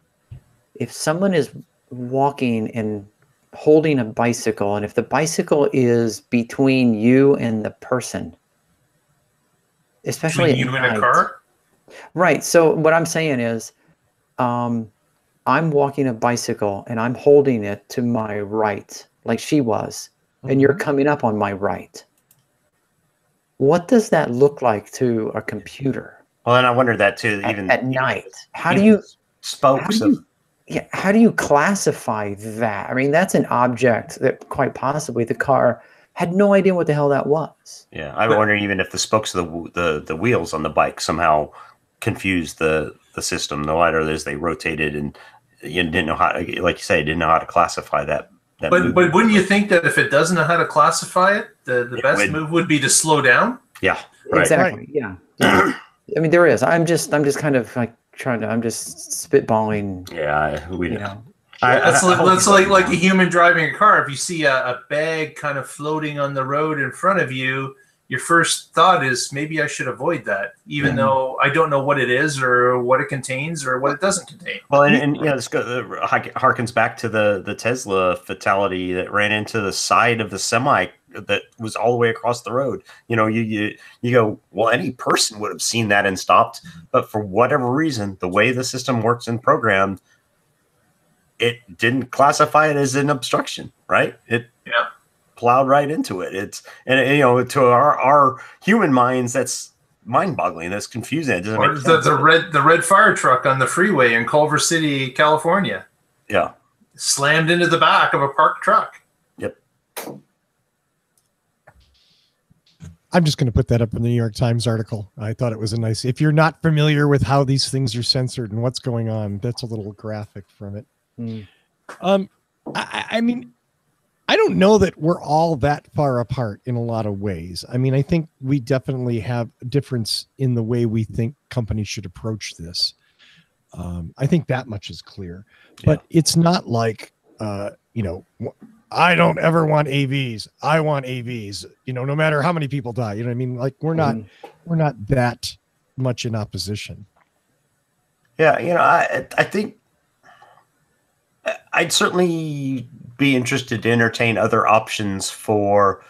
someone is walking and holding a bicycle, and if the bicycle is between you and the person, especially between you and a car, right? So what I'm saying is, I'm walking a bicycle and I'm holding it to my right, like she was. And you're coming up on my right. What does that look like to a computer? Well, and I wondered that too. Even at night, how do you classify that? I mean, that's an object that quite possibly the car had no idea what the hell that was. Yeah, I'm wondering even if the spokes of the wheels on the bike somehow confused the system. The lighter as they rotated, and you didn't know how, like you say, didn't know how to classify that. But wouldn't you think that if it doesn't know how to classify it, the best move would be to slow down? Yeah, right. Exactly. Right. Yeah. I mean, there is. I'm just kind of like I'm just spitballing. Yeah, you know. That's like a human driving a car. If you see a bag kind of floating on the road in front of you, your first thought is maybe I should avoid that, even though I don't know what it is or what it contains or what it doesn't contain. Well, and you know, this harkens back to the Tesla fatality that ran into the side of the semi that was all the way across the road. You know, you go, well, any person would have seen that and stopped, but for whatever reason, the way the system works and programmed, it didn't classify it as an obstruction, right? Plowed right into it. And you know, to our human minds, that's mind-boggling. That's confusing. It doesn't make sense. The red fire truck on the freeway in Culver City, California. Yeah, slammed into the back of a parked truck. Yep. I'm just going to put that up in the New York Times article. I thought it was a nice, if you're not familiar with how these things are censored and what's going on, that's a little graphic from it. I mean, I don't know that we're all that far apart in a lot of ways. I mean, I think we definitely have a difference in the way we think companies should approach this. I think that much is clear, but it's not like, you know, I don't ever want AVs. I want AVs, you know, no matter how many people die, you know what I mean? Like we're not that much in opposition. Yeah. You know, I think I'd certainly be interested to entertain other options for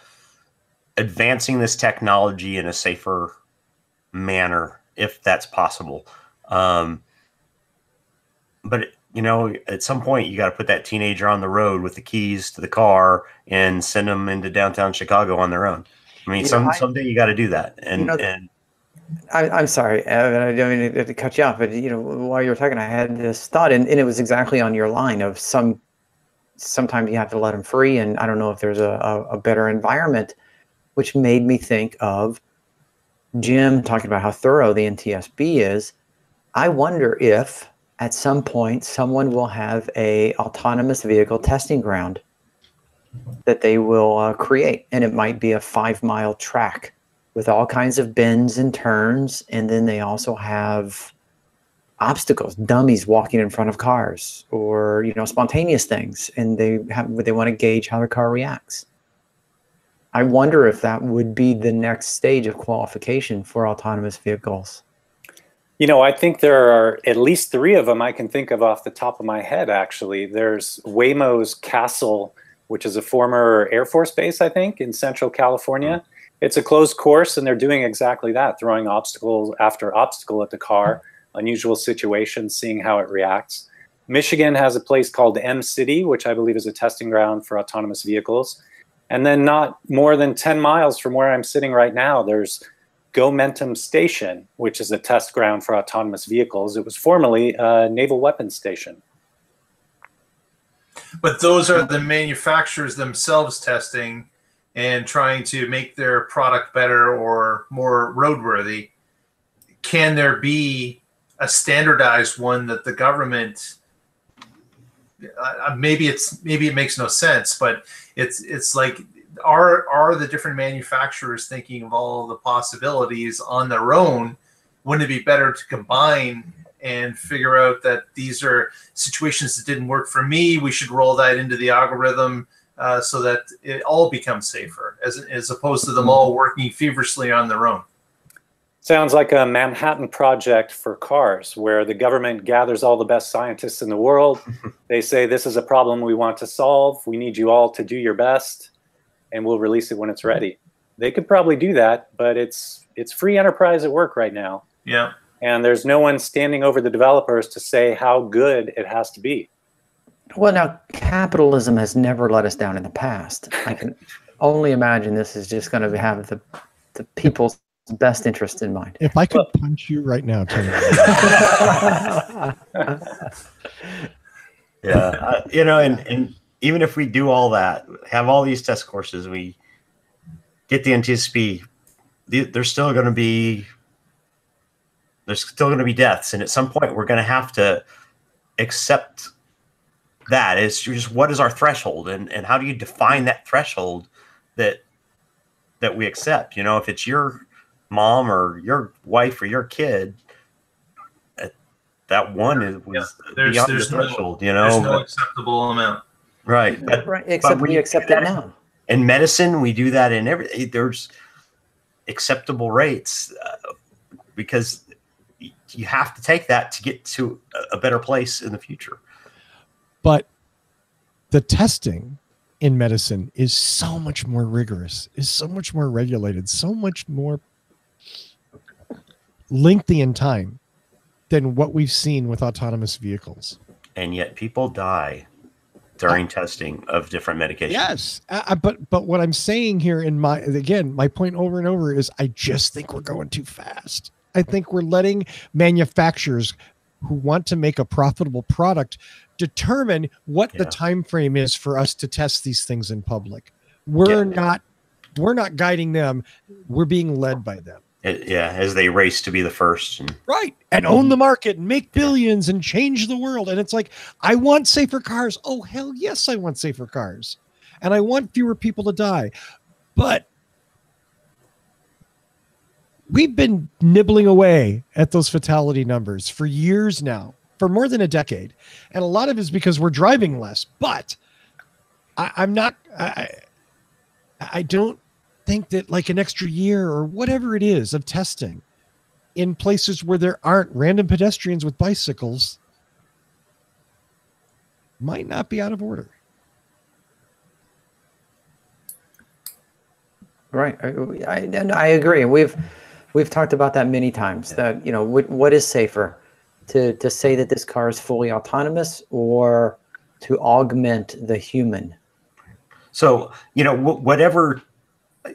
advancing this technology in a safer manner, if that's possible. But you know, at some point you got to put that teenager on the road with the keys to the car and send them into downtown Chicago on their own. I mean, someday you got to do that. And, you know, I'm sorry, Evan, I don't mean to cut you off, but you know, while you were talking, I had this thought, and it was exactly on your line of sometimes you have to let them free, and I don't know if there's a better environment, which made me think of Jim talking about how thorough the NTSB is. I wonder if at some point someone will have a autonomous vehicle testing ground that they will create, and it might be a 5-mile track with all kinds of bends and turns, and then they also have obstacles, dummies walking in front of cars, or you know, spontaneous things, and they want to gauge how the car reacts. I wonder if that would be the next stage of qualification for autonomous vehicles. You know, I think there are at least 3 of them I can think of off the top of my head, actually. There's Waymo's Castle, which is a former Air Force base, I think, in Central California. It's a closed course, and they're doing exactly that, throwing obstacle after obstacle at the car, unusual situations, seeing how it reacts. Michigan has a place called M-City, which I believe is a testing ground for autonomous vehicles. And then not more than 10 miles from where I'm sitting right now, there's Gomentum Station, which is a test ground for autonomous vehicles. It was formerly a naval weapons station. But those are the manufacturers themselves testing and trying to make their product better or more roadworthy. Can there be a standardized one that the government, maybe it makes no sense, but it's like, are the different manufacturers thinking of all the possibilities on their own? Wouldn't it be better to combine and figure out that these are situations that didn't work for me? We should roll that into the algorithm so that it all becomes safer, as opposed to them all working feverishly on their own. Sounds like a Manhattan Project for cars, where the government gathers all the best scientists in the world. They say, this is a problem we want to solve. We need you all to do your best, and we'll release it when it's ready. They could probably do that, but it's free enterprise at work right now. Yeah. And there's no one standing over the developers to say how good it has to be. Well, now, capitalism has never let us down in the past. I can only imagine this is just going to have the people's best interest in mind. If I could punch you right now, Tony. Yeah, you know, and even if we do all that, have all these test courses, we get the NTSB, there's still going to be deaths, and at some point we're going to have to accept that. It's just, what is our threshold, and how do you define that threshold that we accept? You know, if it's your mom or your wife or your kid, that one was beyond the threshold. You know, there's no acceptable amount. Right. Right. Except we accept that now. In medicine, we do that in every. There's acceptable rates because you have to take that to get to a better place in the future. But the testing in medicine is so much more rigorous, is so much more regulated, so much more lengthy in time than what we've seen with autonomous vehicles. And yet people die during testing of different medications. Yes. But what I'm saying here my point over and over is I just think we're going too fast. I think we're letting manufacturers who want to make a profitable product determine what the time frame is for us to test these things in public. We're not We're not guiding them. We're being led by them. As they race to be the first. Right. And own the market and make billions and change the world. And it's like, I want safer cars. Oh, hell yes, I want safer cars. And I want fewer people to die. But we've been nibbling away at those fatality numbers for years now, for more than a decade. And a lot of it is because we're driving less. But I don't think that like an extra year or whatever it is of testing in places where there aren't random pedestrians with bicycles might not be out of order. Right. I agree. We've talked about that many times, that, you know, what is safer, to say that this car is fully autonomous or to augment the human. So, you know, whatever.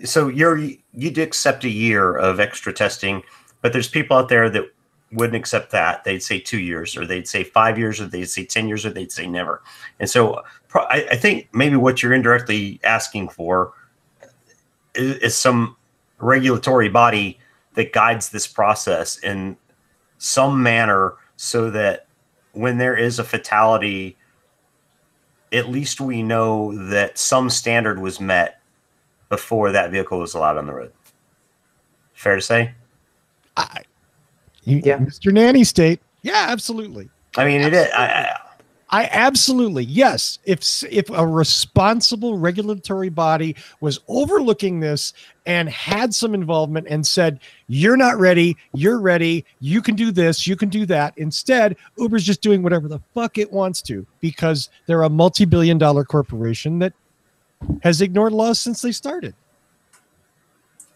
So you'd accept a year of extra testing, but there's people out there that wouldn't accept that. They'd say 2 years, or they'd say 5 years, or they'd say 10 years, or they'd say never. And so I think maybe what you're indirectly asking for is some regulatory body that guides this process in some manner, so that when there is a fatality, at least we know that some standard was met before that vehicle was allowed on the road. Fair to say? Yeah. Mr. Nanny State. Yeah, absolutely. I mean, it is. I absolutely, yes. If a responsible regulatory body was overlooking this and had some involvement and said, you're not ready, you're ready, you can do this, you can do that. Instead, Uber's just doing whatever the fuck it wants to, because they're a multi-billion-dollar corporation that has ignored laws since they started.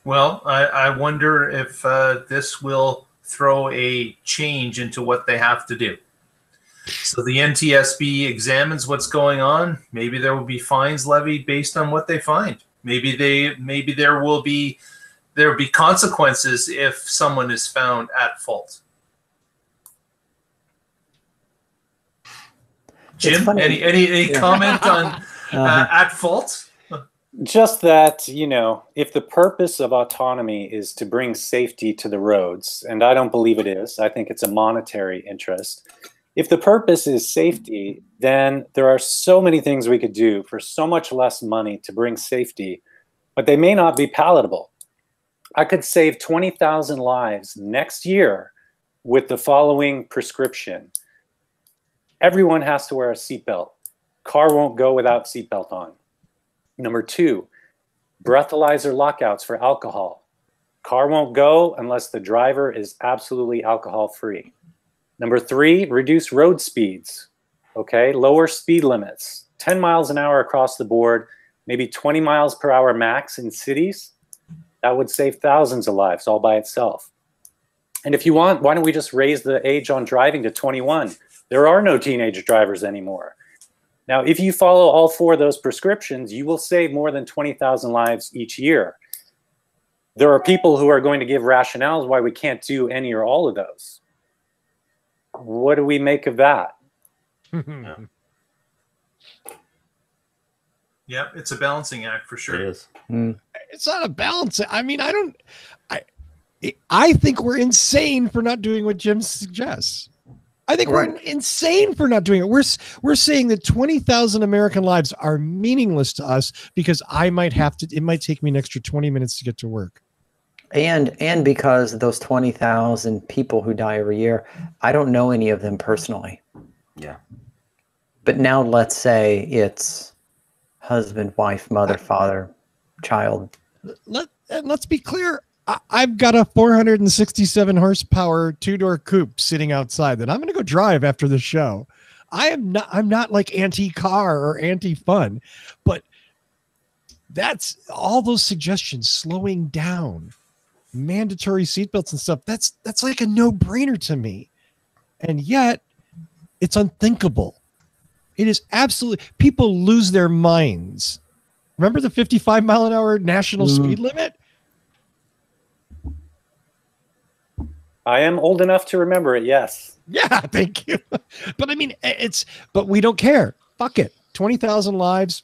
Well, I wonder if this will throw a change into what they have to do. So the NTSB examines what's going on. Maybe there will be fines levied based on what they find. Maybe there will be consequences if someone is found at fault. Jim, any comment on at fault? Just that, you know, if the purpose of autonomy is to bring safety to the roads, and I don't believe it is, I think it's a monetary interest. If the purpose is safety, then there are so many things we could do for so much less money to bring safety, but they may not be palatable. I could save 20,000 lives next year with the following prescription. Everyone has to wear a seatbelt. Car won't go without seatbelt on. Number 2, breathalyzer lockouts for alcohol. Car won't go unless the driver is absolutely alcohol free. Number 3, reduce road speeds. Okay, lower speed limits. 10 miles an hour across the board, maybe 20 miles per hour max in cities. That would save thousands of lives all by itself. And if you want, why don't we just raise the age on driving to 21? There are no teenage drivers anymore. Now, if you follow all 4 of those prescriptions, you will save more than 20,000 lives each year. There are people who are going to give rationales why we can't do any or all of those. What do we make of that? Yeah, it's a balancing act for sure. It is. It's not a balance. I mean, I think we're insane for not doing what Jim suggests. I think we're insane for not doing it. We're saying that 20,000 American lives are meaningless to us because it might take me an extra 20 minutes to get to work. And because those 20,000 people who die every year, I don't know any of them personally. Yeah. But now let's say it's husband, wife, mother, father, child. Let's be clear. I've got a 467 horsepower 2-door coupe sitting outside that I'm going to go drive after the show. I'm not like anti-car or anti-fun, but that's all those suggestions, slowing down, mandatory seatbelts and stuff. That's like a no-brainer to me. And yet it's unthinkable. It is absolutely, people lose their minds. Remember the 55 mile an hour national speed limit? I am old enough to remember it, yes. Yeah, thank you. But I mean, but we don't care. Fuck it. 20,000 lives.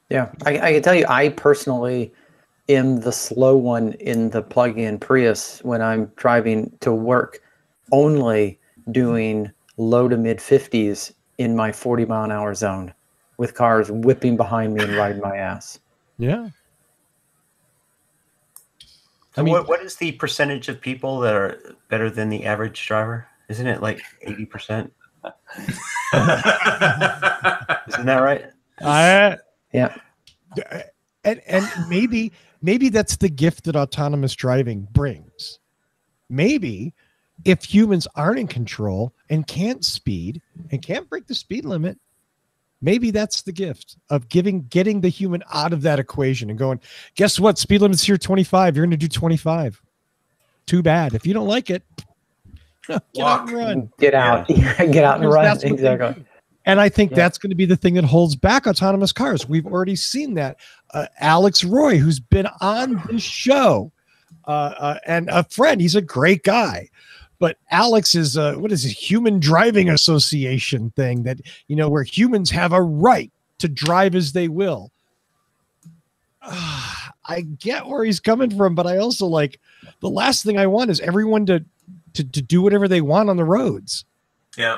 Yeah, I can tell you, I personally am the slow one in the plug-in Prius when I'm driving to work, only doing low to mid 50s in my 40-mile-an-hour zone with cars whipping behind me and riding my ass. Yeah. So I mean, what is the percentage of people that are better than the average driver? Isn't it like 80%? Isn't that right? Yeah. And maybe that's the gift that autonomous driving brings. Maybe if humans aren't in control and can't speed and can't break the speed limit, maybe that's the gift of getting the human out of that equation and going, guess what? Speed limit's here 25. You're going to do 25. Too bad. If you don't like it, get out and run. Get out. Yeah. Get out and run. Exactly. And I think that's going to be the thing that holds back autonomous cars. We've already seen that. Alex Roy, who's been on this show, and a friend, he's a great guy. But Alex is what is it, Human Driving Association thing that, where humans have a right to drive as they will. I get where he's coming from, but I also the last thing I want is everyone to do whatever they want on the roads. Yeah.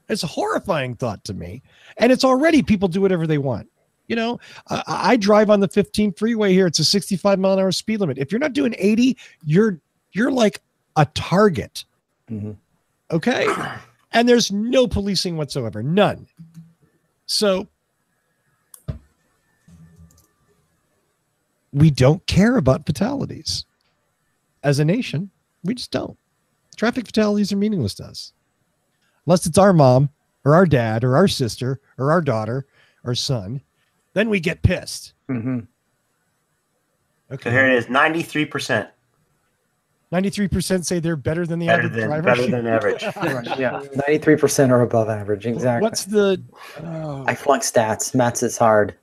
It's a horrifying thought to me. And it's already people do whatever they want. I drive on the 15 freeway here. It's a 65-mile-an-hour speed limit. If you're not doing 80, you're like a target. Mm-hmm. Okay. And there's no policing whatsoever. None. So we don't care about fatalities as a nation. We just don't. Traffic fatalities are meaningless to us. Unless it's our mom or our dad or our sister or our daughter or son, then we get pissed. Mm-hmm. Okay. So here it is, 93%. 93% say they're better than the average driver. Better than average. Yeah, 93% are above average. Exactly. What's the? I flunk stats. Maths is hard.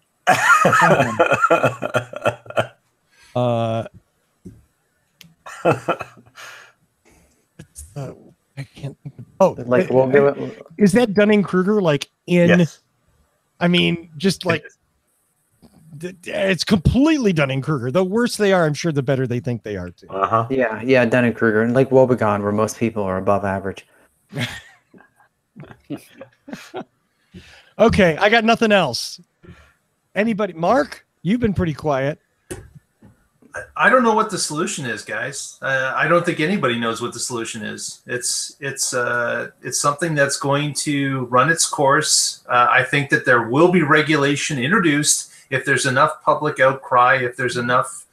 I can't think of, we'll give it. Is that Dunning-Kruger in? Yes. I mean, just it's completely Dunning-Kruger. The worse they are, I'm sure the better they think they are too. Uh-huh. Yeah, Dunning-Kruger, and like Wobegon, where most people are above average. Okay, I got nothing else. Anybody? Mark, you've been pretty quiet. I don't know what the solution is, guys. I don't think anybody knows what the solution is. It's something that's going to run its course. I think that there will be regulation introduced if there's enough public outcry, if there's enough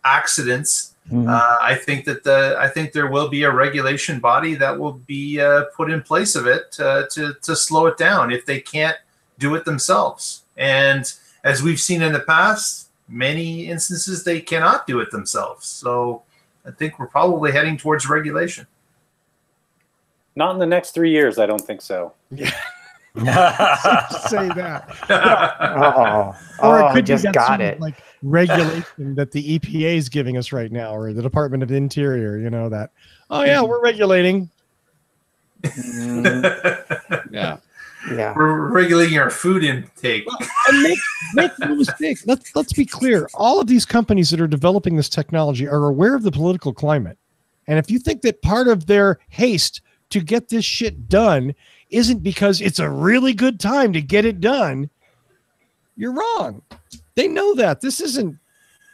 accidents. Mm-hmm. I think there will be a regulation body that will be put in place of it to slow it down if they can't do it themselves. And as we've seen in the past, many instances they cannot do it themselves. So I think we're probably heading towards regulation. Not in the next 3 years, I don't think so. Yeah. Say that. Or it could just got it. Like regulation that the EPA is giving us right now, or the Department of the Interior, that, oh yeah, we're regulating. Yeah. Yeah, we're regulating our food intake. Well, and make no mistake. Let's be clear. All of these companies that are developing this technology are aware of the political climate, and if you think that part of their haste to get this shit done isn't because it's a really good time to get it done, you're wrong. They know that this isn't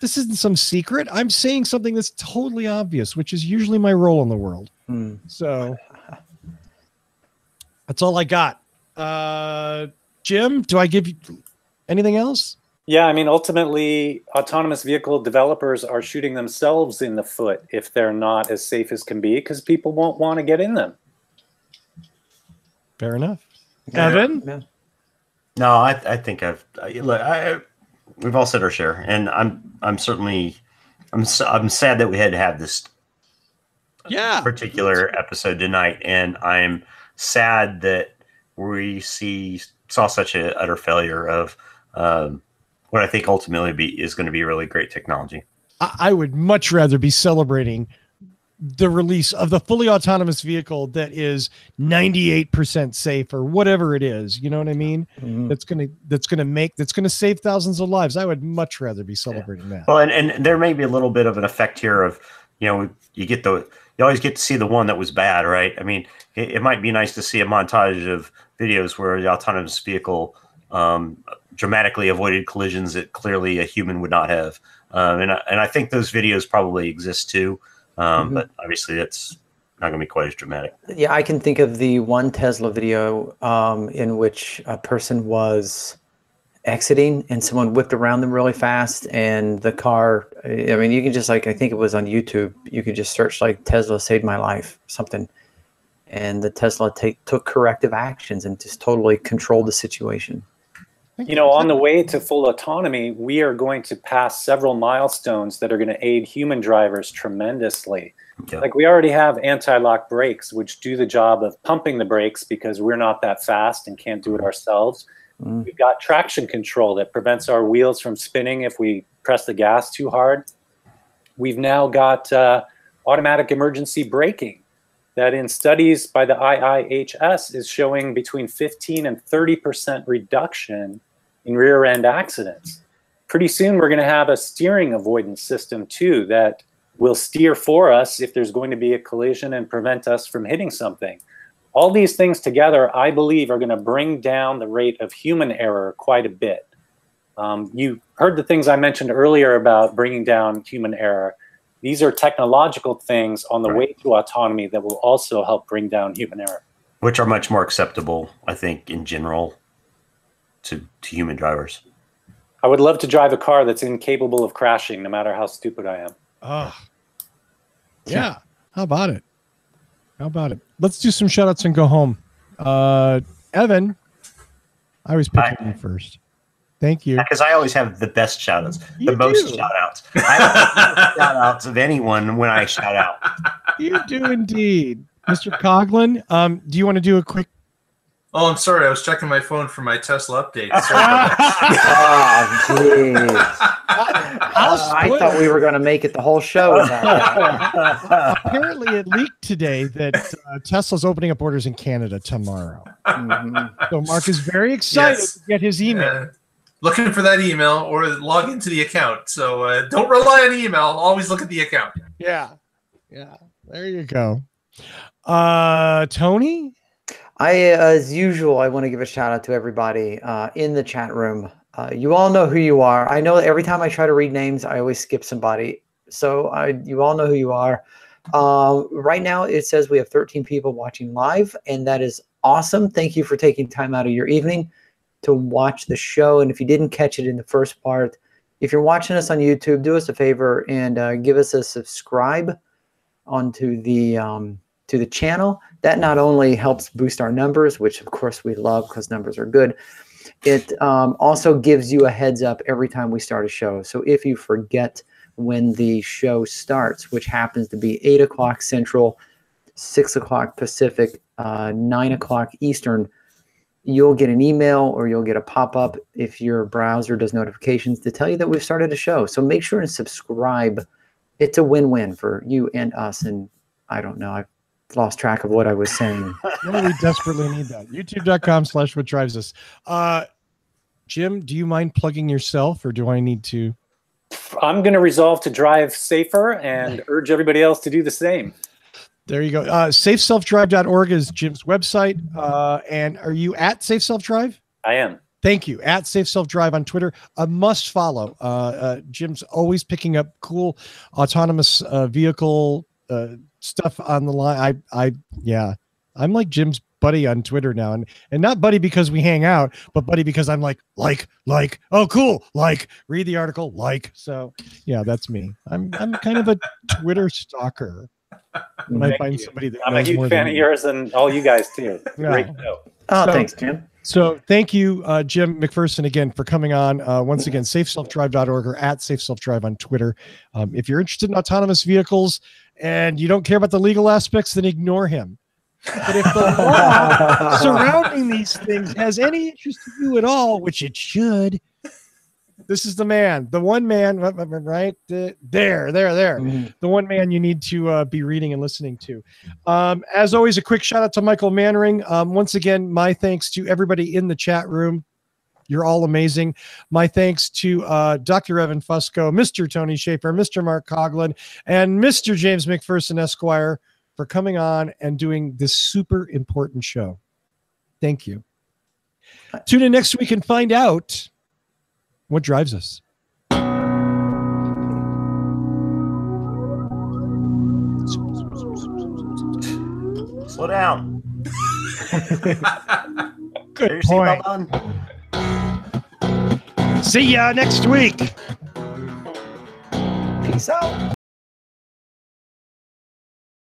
some secret. I'm saying something that's totally obvious, which is usually my role in the world. So that's all I got. Jim, do I give you anything else? Yeah, I mean, ultimately, autonomous vehicle developers are shooting themselves in the foot if they're not as safe as can be, because people won't want to get in them. Fair enough. Evan? Yeah. No, I think we've all said our share, and I'm sad that we had to have this particular episode tonight, and I'm sad that we saw such an utter failure of what I think ultimately is going to be really great technology. I would much rather be celebrating the release of the fully autonomous vehicle that is 98% safe or whatever it is. You know what I mean? Mm-hmm. That's gonna save thousands of lives. I would much rather be celebrating that. Well, and there may be a little bit of an effect here of, you know, you always get to see the one that was bad, right? I mean, it might be nice to see a montage of videos where the autonomous vehicle dramatically avoided collisions that clearly a human would not have. And I think those videos probably exist too. But obviously that's not going to be quite as dramatic. Yeah, I can think of the one Tesla video in which a person was exiting and someone whipped around them really fast, and the car, I mean, you can just, like, I think it was on YouTube, you could just search like Tesla saved my life, something, and the Tesla took corrective actions and just totally controlled the situation. You know, on the way to full autonomy, we are going to pass several milestones that are going to aid human drivers tremendously. Yeah. Like, we already have anti-lock brakes, which do the job of pumping the brakes because we're not that fast and can't do it ourselves. We've got traction control that prevents our wheels from spinning if we press the gas too hard. We've now got automatic emergency braking that, in studies by the IIHS, is showing between 15 and 30% reduction in rear end accidents. Pretty soon we're going to have a steering avoidance system too that will steer for us if there's going to be a collision and prevent us from hitting something. All these things together, I believe, are going to bring down the rate of human error quite a bit. You heard the things I mentioned earlier about bringing down human error. These are technological things on the way to autonomy that will also help bring down human error. Which are much more acceptable, I think, in general, to human drivers. I would love to drive a car that's incapable of crashing, no matter how stupid I am. Oh, yeah. How about it? How about it? Let's do some shout outs and go home. Evan, I always pick you first. Thank you. Because I always have the best shout outs, the most shout outs. I have the most shout outs of anyone when I shout out. You do indeed. Mr. Coughlin, do you want to do a quick? Oh, I'm sorry. I was checking my phone for my Tesla update. Oh, jeez. I thought we were going to make it the whole show. Apparently, it leaked today that Tesla's opening up orders in Canada tomorrow. So Mark is very excited to get his email. Looking for that email or log into the account. So don't rely on email. Always look at the account. Yeah. There you go. Tony? As usual, I want to give a shout out to everybody in the chat room. You all know who you are. I know every time I try to read names, I always skip somebody. So you all know who you are. Right now, it says we have 13 people watching live, and that is awesome. Thank you for taking time out of your evening to watch the show. And if you didn't catch it in the first part, if you're watching us on YouTube, do us a favor and give us a subscribe onto the channel. That not only helps boost our numbers, which of course we love because numbers are good, it also gives you a heads up every time we start a show. So if you forget when the show starts, which happens to be 8 o'clock Central, 6 o'clock Pacific, 9 o'clock Eastern, you'll get an email or you'll get a pop-up if your browser does notifications to tell you that we've started a show. So make sure and subscribe. It's a win-win for you and us. And I don't know, I've lost track of what I was saying. Well, we desperately need that. YouTube.com/whatdrivesus. Jim, do you mind plugging yourself, or do I need to? I'm going to resolve to drive safer and urge everybody else to do the same. There you go. SafeSelfDrive.org is Jim's website. And are you at Safe Self Drive? I am. Thank you. At Safe Self Drive on Twitter. A must follow. Jim's always picking up cool autonomous vehicle stuff on the line. I'm like Jim's buddy on Twitter now, and not buddy because we hang out, but buddy because I'm like, oh cool, read the article, so yeah, that's me. I'm kind of a Twitter stalker. When I find somebody that I'm a huge fan of yours and all you guys too. Yeah. Great show. Oh, thanks, Jim. So thank you, Jim McPherson, again for coming on. Once again, SafeSelfDrive.org or at SafeSelfDrive on Twitter. If you're interested in autonomous vehicles and you don't care about the legal aspects, then ignore him. But if the law surrounding these things has any interest to you at all, which it should, This is the man, the one man, right there. The one man you need to be reading and listening to. As always, a quick shout out to Michael Mannering. Once again, my thanks to everybody in the chat room. You're all amazing. My thanks to Dr. Evan Fusco, Mr. Tony Schaefer, Mr. Mark Coughlin, and Mr. James McPherson, Esquire, for coming on and doing this super important show. Thank you. Tune in next week and find out what drives us. Slow down. Good point. See ya next week. Peace out.